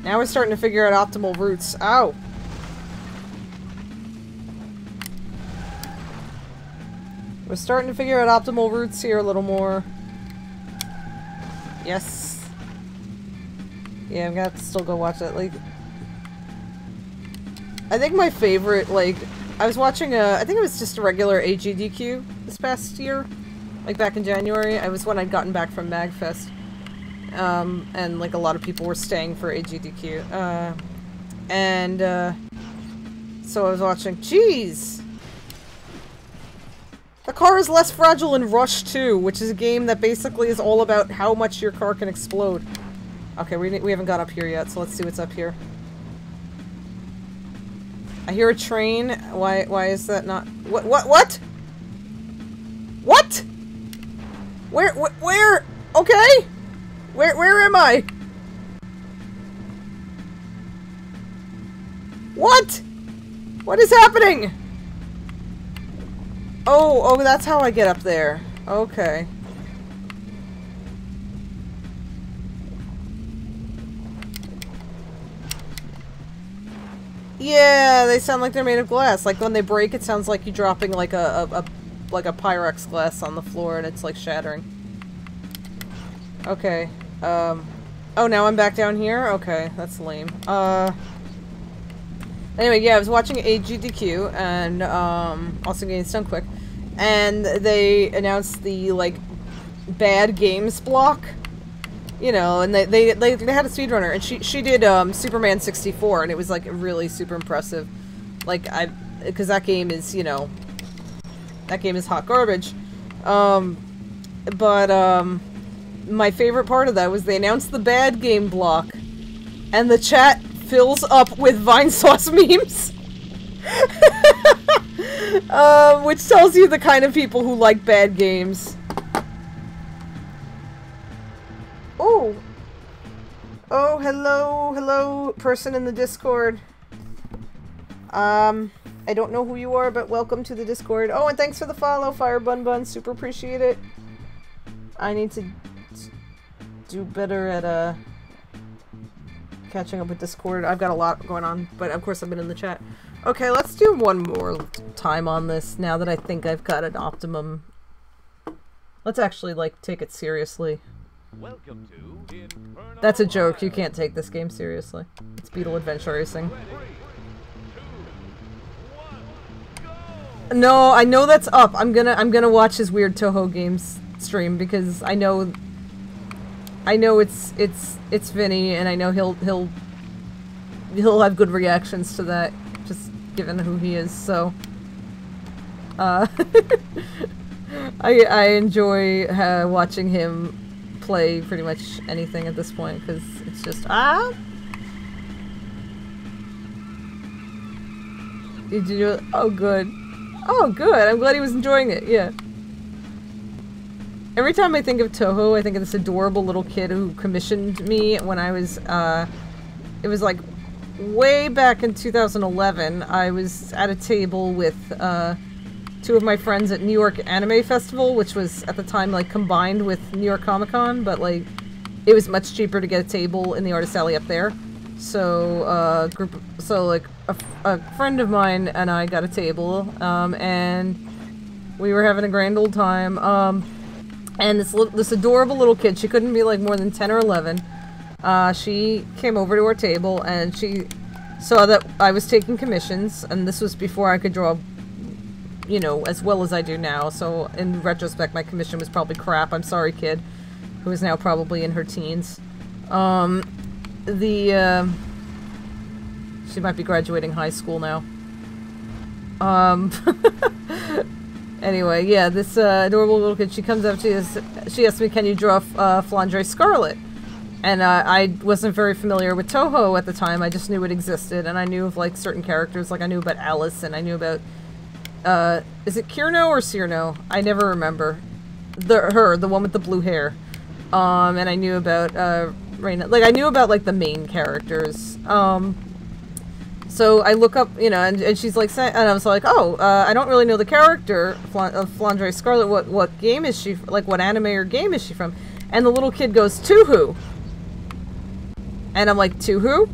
Speaker 1: Now we're starting to figure out optimal routes. Ow! We're starting to figure out optimal routes here a little more. Yes. Yeah, I'm gonna have to still go watch that. Like, I think my favorite, like, I was watching I think it was just a regular AGDQ this past year. Like, back in January. It was when I'd gotten back from MagFest. And, like, a lot of people were staying for AGDQ. So I was watching. Jeez! The car is less fragile in Rush 2, which is a game that basically is all about how much your car can explode. Okay, we haven't got up here yet, so let's see what's up here. I hear a train. Why is that not... What? What? Where? Okay! Where am I? What? What is happening? Oh, that's how I get up there. Okay. Yeah, they sound like they're made of glass. Like, when they break, it sounds like you're dropping, like, a Pyrex glass on the floor, and it's, like, shattering. Okay. Oh, now I'm back down here? Okay, that's lame. Anyway, yeah, I was watching AGDQ, and, also getting done quick, and they announced the, like, bad games block, you know, and they had a speedrunner, and she did, Superman 64, and it was, like, really super impressive. Like, because that game is, you know, that game is hot garbage. My favorite part of that was they announced the bad game block, and the chat fills up with Vine Sauce memes. Which tells you the kind of people who like bad games. Oh! Oh, hello, person in the Discord. I don't know who you are, but welcome to the Discord. Oh, and thanks for the follow, Fire Bun Bun. Super appreciate it. I need to do better at, catching up with Discord. I've got a lot going on, but of course I've been in the chat. Okay, let's do one more time on this, now that I think I've got an optimum. Let's actually, like, take it seriously.
Speaker 2: Welcome to Infernal
Speaker 1: That's a joke, you can't take this game seriously. It's Beetle Adventure Racing.
Speaker 2: 3, 2, 1, go!
Speaker 1: No, I know that's up. I'm gonna watch his weird Toho Games stream, because I know it's Vinny, and I know he'll have good reactions to that, just given who he is, so I enjoy watching him play pretty much anything at this point, because it's just Did you do it? Oh good. Oh good, I'm glad he was enjoying it, yeah. Every time I think of Toho, I think of this adorable little kid who commissioned me when I was, it was like way back in 2011. I was at a table with, 2 of my friends at New York Anime Festival, which was at the time, like, combined with New York Comic Con, but, like, it was much cheaper to get a table in the Artist Alley up there. So, like, a friend of mine and I got a table, and we were having a grand old time, and this adorable little kid, she couldn't be like more than 10 or 11, she came over to our table and she saw that I was taking commissions, and this was before I could draw, you know, as well as I do now, so in retrospect my commission was probably crap. I'm sorry, kid, who is now probably in her teens. She might be graduating high school now. Anyway, yeah, this adorable little kid, she comes up to us, she asked me, can you draw Flandre Scarlet? And I wasn't very familiar with Toho at the time, I just knew it existed, and I knew of, like, certain characters, like I knew about Alice, and I knew about, is it Kierno or Cyrno? I never remember. The one with the blue hair. And I knew about, Reina. Like, I knew about, like, the main characters. So I look up, you know, and she's like, and I was like, oh, I don't really know the character of Flandre Scarlet. What game is she, like, what anime or game is she from? And the little kid goes, to who? And I'm like, to who?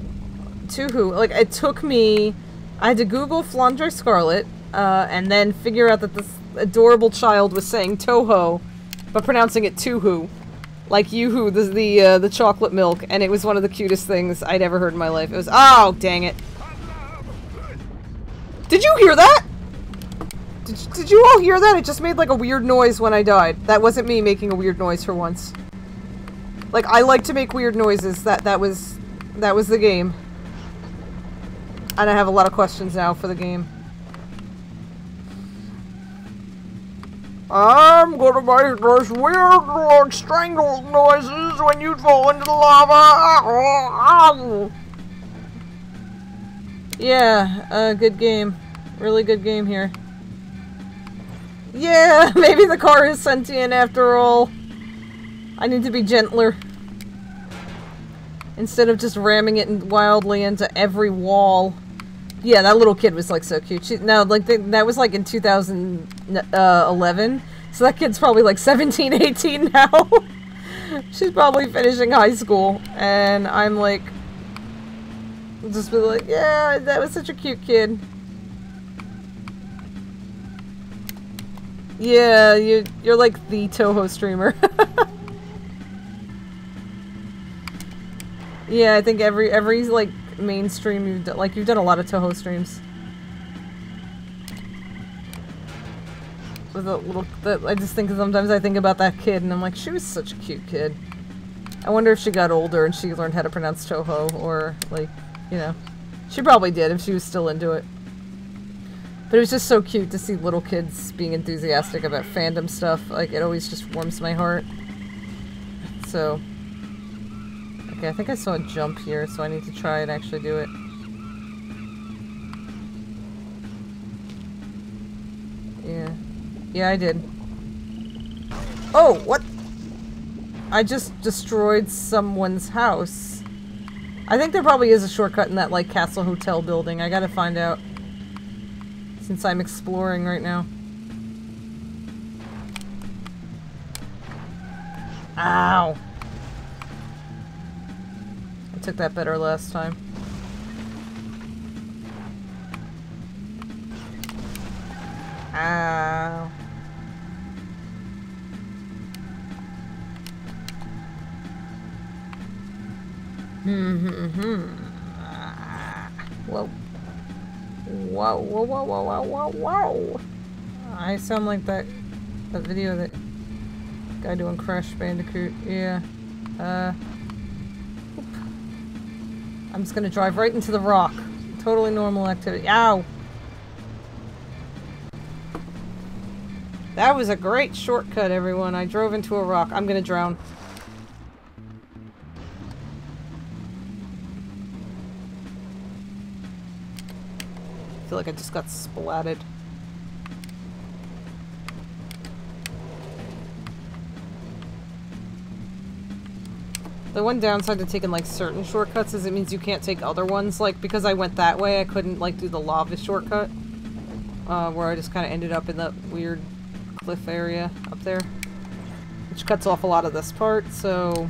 Speaker 1: To who? Like, it took me, I had to Google Flandre Scarlet, and then figure out that this adorable child was saying Toho, but pronouncing it Tuhu. Like Yoo-hoo, the chocolate milk, and it was one of the cutest things I'd ever heard in my life. It was, oh, dang it. Did you hear that? Did you all hear that? It just made like a weird noise when I died. That wasn't me making a weird noise for once. Like, I like to make weird noises. That was the game. And I have a lot of questions now for the game. I'm gonna make those weird, like, strangled noises when you fall into the lava. Yeah, good game. Really good game here. Yeah, maybe the car is sentient after all. I need to be gentler. Instead of just ramming it wildly into every wall. Yeah, that little kid was like so cute. Now, like, that was like in 2011. So that kid's probably like 17, 18 now. She's probably finishing high school. And I'm like, just be like, yeah, that was such a cute kid. Yeah, you're like the Toho streamer. Yeah, I think every like mainstream you've done, like, you've done a lot of Toho streams. With a little, I just think sometimes I think about that kid and I'm like, she was such a cute kid. I wonder if she got older and she learned how to pronounce Toho, or like, you know, she probably did if she was still into it. But it was just so cute to see little kids being enthusiastic about fandom stuff. Like, it always just warms my heart. So, okay, I think I saw a jump here, so I need to try and actually do it. Yeah. Yeah, I did. Oh, what? I just destroyed someone's house. I think there probably is a shortcut in that, like, Castle Hotel building. I gotta find out. Since I'm exploring right now. Ow! I took that better last time. Ow. Whoa. Whoa, whoa, whoa, whoa, whoa, whoa, whoa! I sound like that video that guy doing Crash Bandicoot. Yeah. I'm just gonna drive right into the rock. Totally normal activity. Ow! That was a great shortcut, everyone. I drove into a rock. I'm gonna drown. I feel like I just got splatted. The one downside to taking, like, certain shortcuts is it means you can't take other ones. Like, because I went that way, I couldn't, like, do the lava shortcut. Where I just kind of ended up in that weird cliff area up there. Which cuts off a lot of this part, so...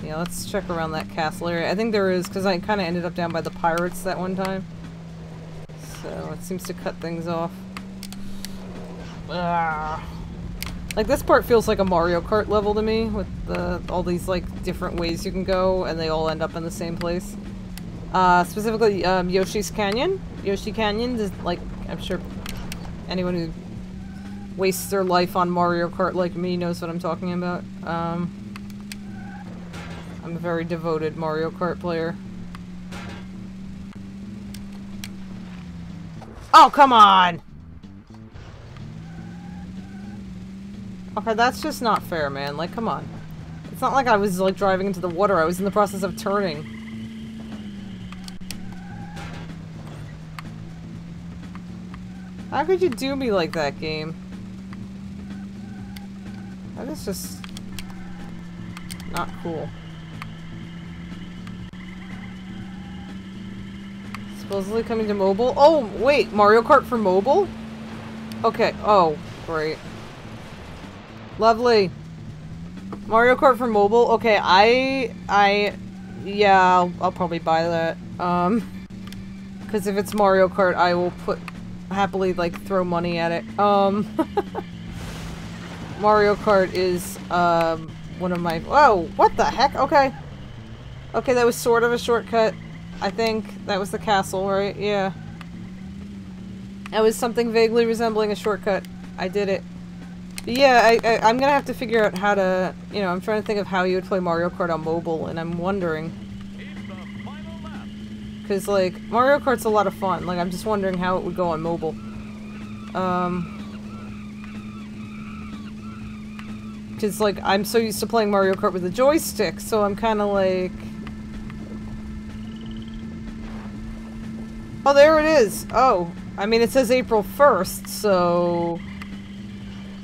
Speaker 1: Yeah, let's check around that castle area. I think there is, because I kind of ended up down by the pirates that one time. So, it seems to cut things off. Like, this part feels like a Mario Kart level to me, with all these, like, different ways you can go, and they all end up in the same place. Specifically, Yoshi's Canyon. Yoshi Canyon is, like, I'm sure anyone who wastes their life on Mario Kart like me knows what I'm talking about. I'm a very devoted Mario Kart player. Oh, come on! Okay, that's just not fair, man. Like, come on. not like I was like driving into the water. I was in the process of turning. How could you do me like that, game? That is just not cool. Supposedly coming to mobile. Oh, wait, Mario Kart for mobile? Okay. Oh, great. Lovely. Mario Kart for mobile. Okay, yeah, I'll probably buy that. Because if it's Mario Kart, I will happily, like, throw money at it. Mario Kart is, one of my- Whoa, what the heck? Okay. Okay, that was sort of a shortcut. I think that was the castle, right? Yeah. That was something vaguely resembling a shortcut. I did it. But yeah, I'm gonna have to figure out how to, you know, I'm trying to think of how you would play Mario Kart on mobile, and I'm wondering. Because, like, Mario Kart's a lot of fun. Like, I'm just wondering how it would go on mobile. Because, like, I'm so used to playing Mario Kart with a joystick, so I'm kind of like... Oh, there it is! Oh, I mean, it says April 1st, so...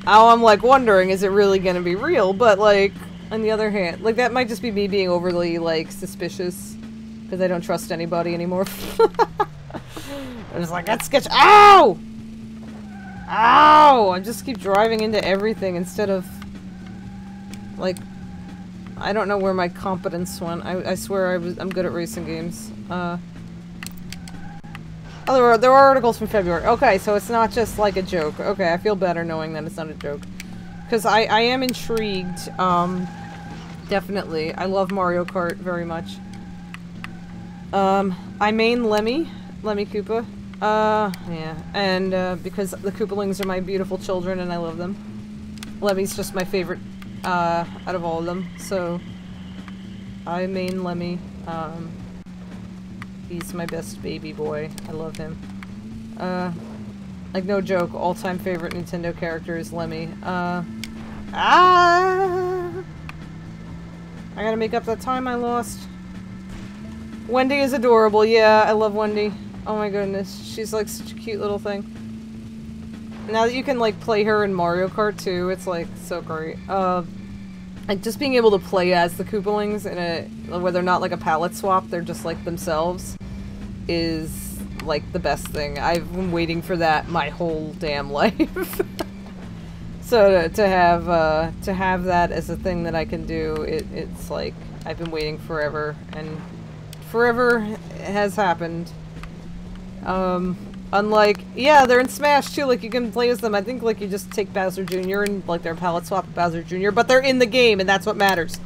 Speaker 1: Now I'm, like, wondering, is it really gonna be real? But, like, on the other hand, like, that might just be me being overly, like, suspicious. Because I don't trust anybody anymore. I'm just like, that's sketch- Ow! Ow! I just keep driving into everything instead of... Like... I don't know where my competence went. I swear I'm good at racing games. Oh, there were articles from February. Okay, so it's not just like a joke. Okay, I feel better knowing that it's not a joke. Because I am intrigued. Definitely. I love Mario Kart very much. I main Lemmy Koopa. Yeah. And, because the Koopalings are my beautiful children and I love them. Lemmy's just my favorite, out of all of them. So, I main Lemmy. He's my best baby boy. I love him. Like, no joke, all-time favorite Nintendo character is Lemmy. I gotta make up that time I lost. Wendy is adorable. Yeah, I love Wendy. Oh my goodness. She's like such a cute little thing. Now that you can like play her in Mario Kart too, it's like so great. Like just being able to play as the Koopalings in a, where they're not like a palette swap, they're just like themselves, is like the best thing. I've been waiting for that my whole damn life. So to have that as a thing that I can do, it's like I've been waiting forever, and forever has happened. Unlike, yeah, they're in Smash too, like you can play as them. I think like you just take Bowser Jr. and like their palette swap with Bowser Jr., but they're in the game and that's what matters.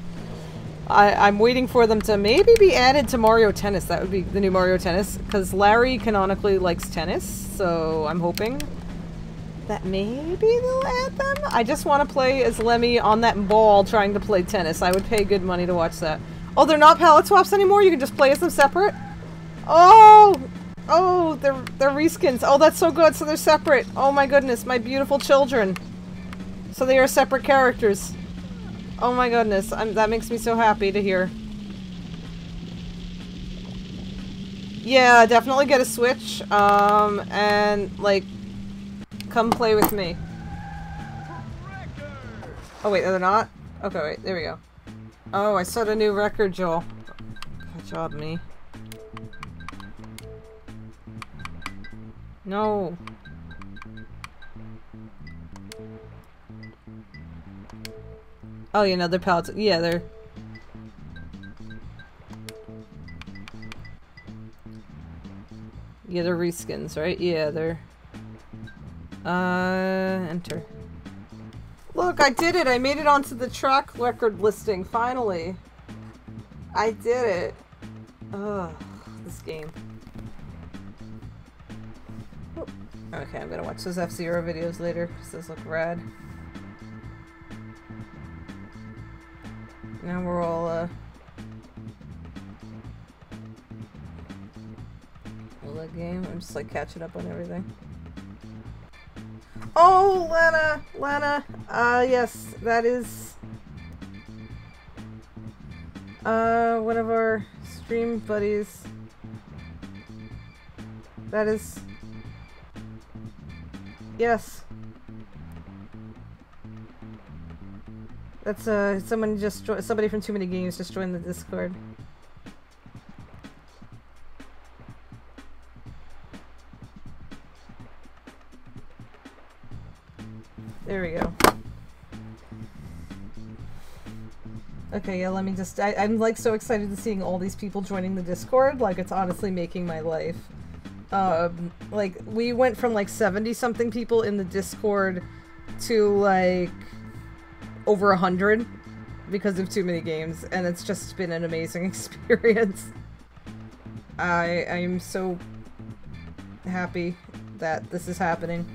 Speaker 1: I'm waiting for them to maybe be added to Mario Tennis. That would be the new Mario Tennis, because Larry canonically likes tennis, so I'm hoping that maybe they'll add them. I just want to play as Lemmy on that ball trying to play tennis. I would pay good money to watch that. Oh, they're not palette swaps anymore? You can just play as them separate? Oh! Oh, they're reskins. Oh, that's so good. So they're separate. Oh my goodness, my beautiful children. So they are separate characters. Oh my goodness, that makes me so happy to hear. Yeah, definitely get a Switch. And like, come play with me. Oh wait, they're not? Okay, wait, there we go. Oh, I set a new record, Joel. Good job, me. No. Oh, you know, they're pallets. Yeah, they're... Yeah, they're reskins, right? Yeah, they're... Enter. Look, I did it! I made it onto the track record listing, finally! I did it! Ugh, this game. Okay, I'm gonna watch those F-Zero videos later, because those look rad. Now we're all, well, that game, I'm just, like, catching up on everything. Oh, Lana! Lana! Yes, that is... One of our stream buddies. That is... Yes. That's, somebody from Too Many Games just joined the Discord. There we go. Okay, yeah, let me just... I'm, like, so excited to seeing all these people joining the Discord. Like, it's honestly making my life. Like, we went from, like, 70-something people in the Discord to, like, over 100 because of Too Many Games, and it's just been an amazing experience. I'm so happy that this is happening.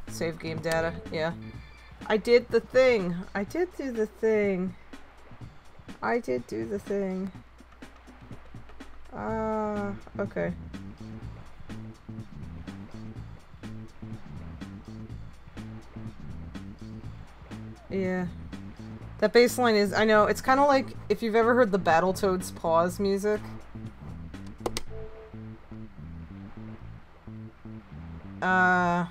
Speaker 1: Save game data, yeah. I did the thing! I did do the thing. I did do the thing. Okay. Yeah. That bass line is, I know, it's kind of like if you've ever heard the Battletoads pause music. Okay,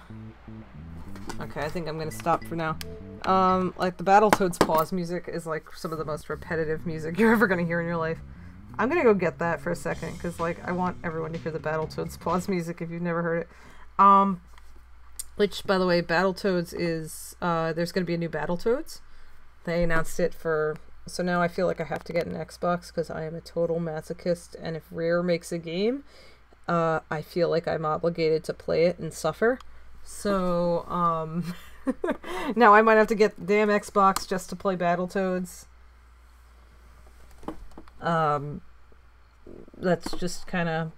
Speaker 1: I think I'm gonna stop for now. Like the Battletoads pause music is like some of the most repetitive music you're ever gonna hear in your life. I'm gonna go get that for a second, because like I want everyone to hear the Battletoads pause music if you've never heard it. Which, by the way, Battletoads is, there's gonna be a new Battletoads. They announced it for, so now I feel like I have to get an Xbox because I am a total masochist, and if Rare makes a game, I feel like I'm obligated to play it and suffer. So, now I might have to get the damn Xbox just to play Battletoads. That's just kind of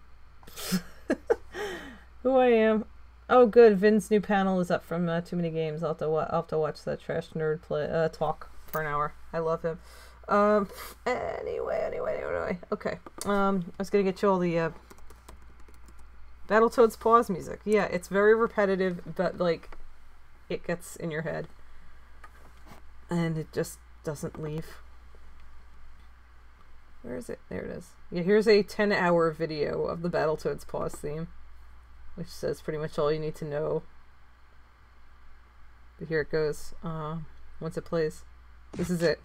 Speaker 1: who I am. Oh, good. Vin's new panel is up from Too Many Games. I'll have to watch that trash nerd play talk for an hour. I love him. Anyway. Okay. I was gonna get you all the Battletoads pause music. Yeah, it's very repetitive, but like it gets in your head, and it just doesn't leave. Where is it? There it is. Yeah, here's a 10-hour video of the Battletoads pause theme, which says pretty much all you need to know. But here it goes. Once it plays. This is it.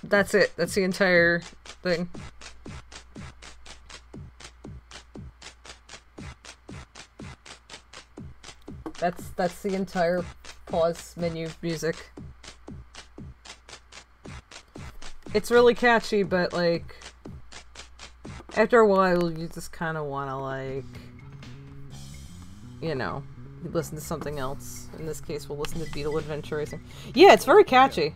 Speaker 1: That's it. That's the entire thing. That's the entire pause menu music. It's really catchy, but like after a while you just kind of want to like, you know, listen to something else. In this case, we'll listen to Beetle Adventure Racing. Yeah, it's very catchy.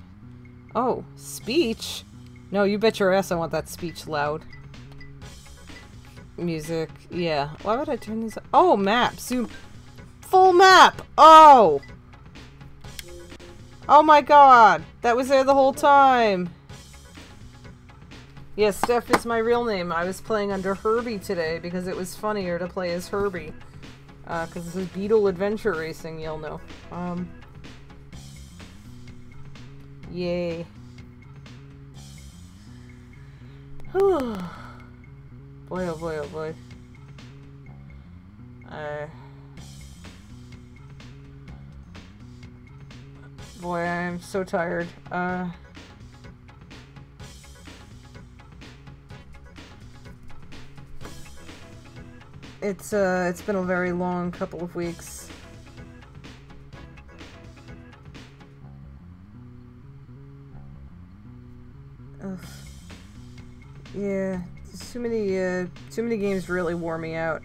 Speaker 1: Oh, speech? No, you bet your ass I want that speech loud. Music. Yeah. Why would I turn these up? Oh, map. Zoom. Full map! Oh! Oh my god! That was there the whole time! Yes, Steph is my real name. I was playing under Herbie today because it was funnier to play as Herbie. Because this is Beetle Adventure Racing, you'll know. Yay. Boy, oh boy, oh boy. Boy, I'm so tired. It's been a very long couple of weeks. Ugh. Yeah, too many games really wore me out.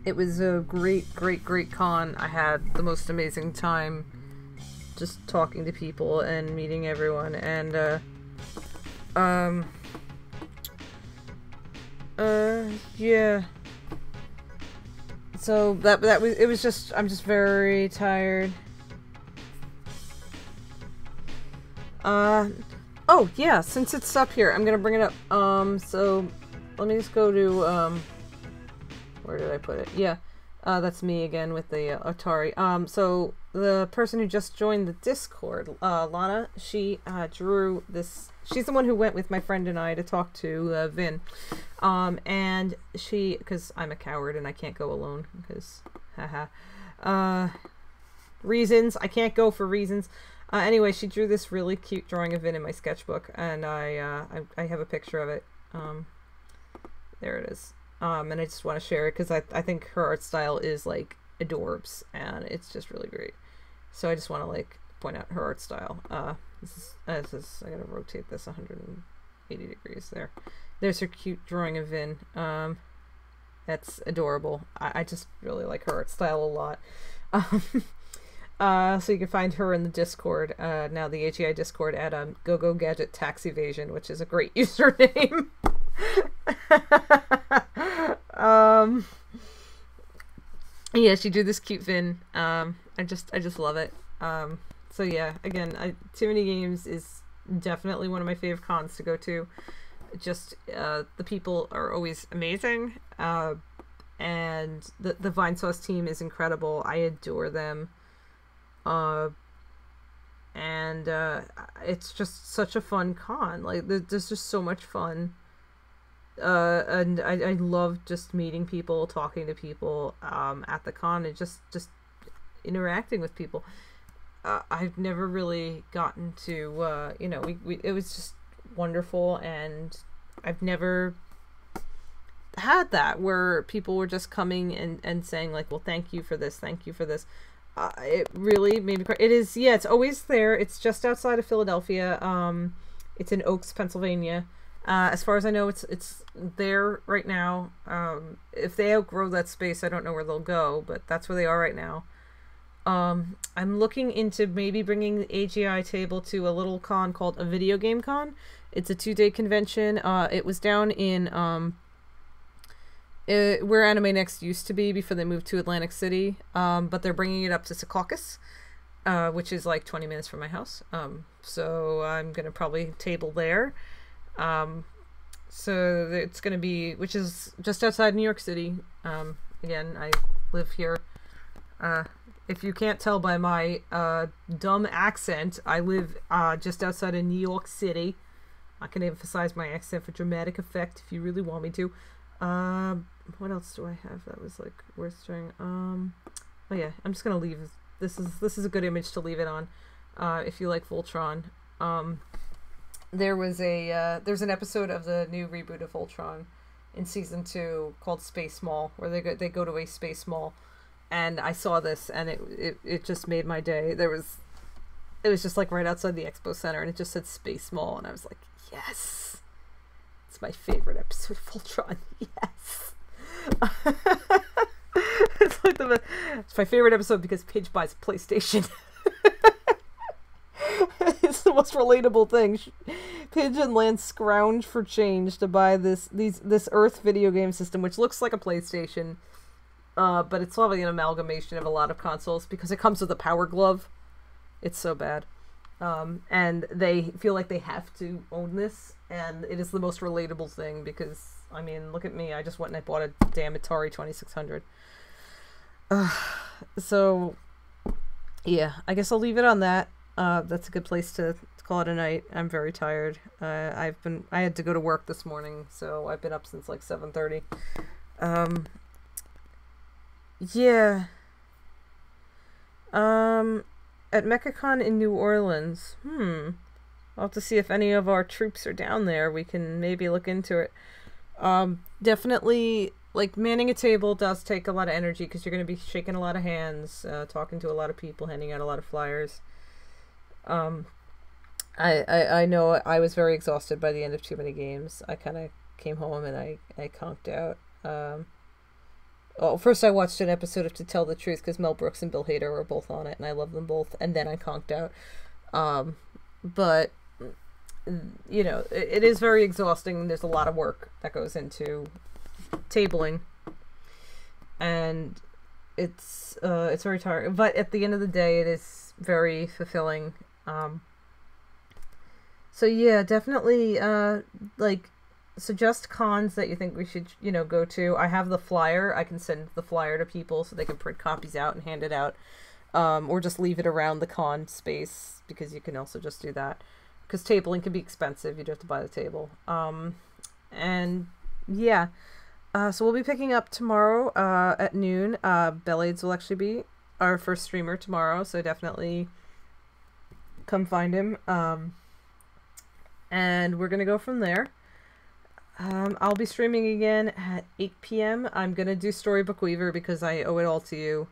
Speaker 1: It was a great con. I had the most amazing time just talking to people and meeting everyone, and yeah. So it was just, I'm just very tired. Oh yeah, since it's up here, I'm gonna bring it up. So let me just go to, where did I put it? Yeah. That's me again with the Atari. So the person who just joined the Discord, Lana, she drew this. She's the one who went with my friend and I to talk to Vin. And she, because I'm a coward and I can't go alone, because, haha. Reasons. I can't go for reasons. Anyway, she drew this really cute drawing of Vin in my sketchbook, and I have a picture of it. There it is. And I just want to share it because I think her art style is like adorbs, and it's just really great. So I just want to like point out her art style. This is I gotta rotate this 180 degrees there. There's her cute drawing of Vin. That's adorable. I just really like her art style a lot. So you can find her in the Discord, now the AGI Discord at GoGo Gadget Tax Evasion, which is a great username. Yeah, she drew this cute Vin. I just love it. So yeah, again, Too Many Games is definitely one of my favorite cons to go to. Just the people are always amazing, and the Vinesauce team is incredible. I adore them. And it's just such a fun con. Like, there's just so much fun. And I love just meeting people, talking to people at the con, and just interacting with people. I've never really gotten to, you know, it was just wonderful, and I've never had that where people were just coming and saying like, well, thank you for this, thank you for this. It really made me cry. It is, yeah, it's always there. It's just outside of Philadelphia. It's in Oaks, Pennsylvania. As far as I know, it's there right now. If they outgrow that space, I don't know where they'll go, but that's where they are right now. I'm looking into maybe bringing the AGI table to a little con called a video game con. It's a 2-day convention. It was down in where Anime Next used to be before they moved to Atlantic City, but they're bringing it up to Secaucus, which is like 20 minutes from my house. So I'm gonna probably table there. So it's gonna be, which is just outside New York City. Again, I live here. If you can't tell by my dumb accent, I live just outside of New York City. I can emphasize my accent for dramatic effect if you really want me to. What else do I have that was like worth sharing? Oh yeah, I'm just gonna leave. This is a good image to leave it on. If you like Voltron. There's an episode of the new reboot of Voltron in season 2 called Space Mall, where they go to a space mall, and I saw this and it just made my day. It was just like right outside the expo center, and it just said Space Mall, and I was like, yes, it's my favorite episode of Voltron. Yes. It's like it's my favorite episode because Pidge buys a PlayStation. It's the most relatable thing. Pidge and Lance scrounge for change to buy this Earth video game system, which looks like a PlayStation, but it's probably an amalgamation of a lot of consoles because it comes with a Power Glove. It's so bad. And they feel like they have to own this, and it is the most relatable thing because, I mean, look at me. I just went and I bought a damn Atari 2600. So, yeah, I guess I'll leave it on that. That's a good place to call it a night. I'm very tired. I had to go to work this morning, so I've been up since like 7:30. Yeah. At MechaCon in New Orleans. I'll have to see if any of our troops are down there. We can maybe look into it. Definitely, like, manning a table does take a lot of energy because you're going to be shaking a lot of hands, talking to a lot of people, handing out a lot of flyers. I know I was very exhausted by the end of Too Many Games. I kind of came home and I conked out. First I watched an episode of To Tell the Truth because Mel Brooks and Bill Hader were both on it, and I love them both, and then I conked out. But, you know, it is very exhausting. There's a lot of work that goes into tabling, and it's very tiring. But at the end of the day, it is very fulfilling. So yeah, definitely, like, suggest cons that you think we should, you know, go to. I have the flyer. I can send the flyer to people so they can print copies out and hand it out. Or just leave it around the con space, because you can also just do that. Because tabling can be expensive. You do have to buy the table. And yeah. So we'll be picking up tomorrow at noon. Bellades will actually be our first streamer tomorrow, so definitely come find him. And we're going to go from there. I'll be streaming again at 8 p.m. I'm going to do Storybook Weaver because I owe it all to you.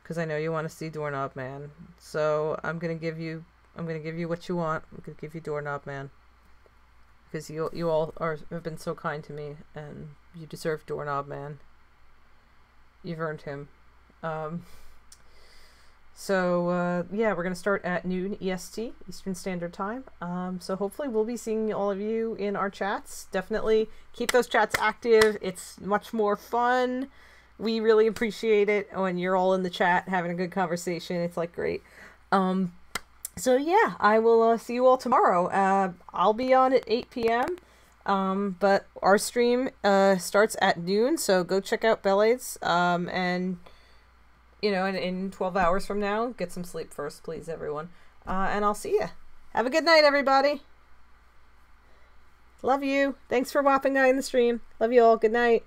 Speaker 1: Because I know you want to see Doorknob Man. So I'm going to give you what you want. I'm going to give you Doorknob Man. Because you all have been so kind to me, and you deserve Doorknob Man. You've earned him. Yeah, we're going to start at noon EST, Eastern Standard Time. So hopefully we'll be seeing all of you in our chats. Definitely keep those chats active. It's much more fun. We really appreciate it when you're all in the chat having a good conversation. It's like great. So yeah, I will see you all tomorrow. I'll be on at 8 p.m. But our stream starts at noon, so go check out Bellades. And you know, in 12 hours from now, get some sleep first, please, everyone. And I'll see you. Have a good night, everybody. Love you. Thanks for whopping by in the stream. Love you all. Good night.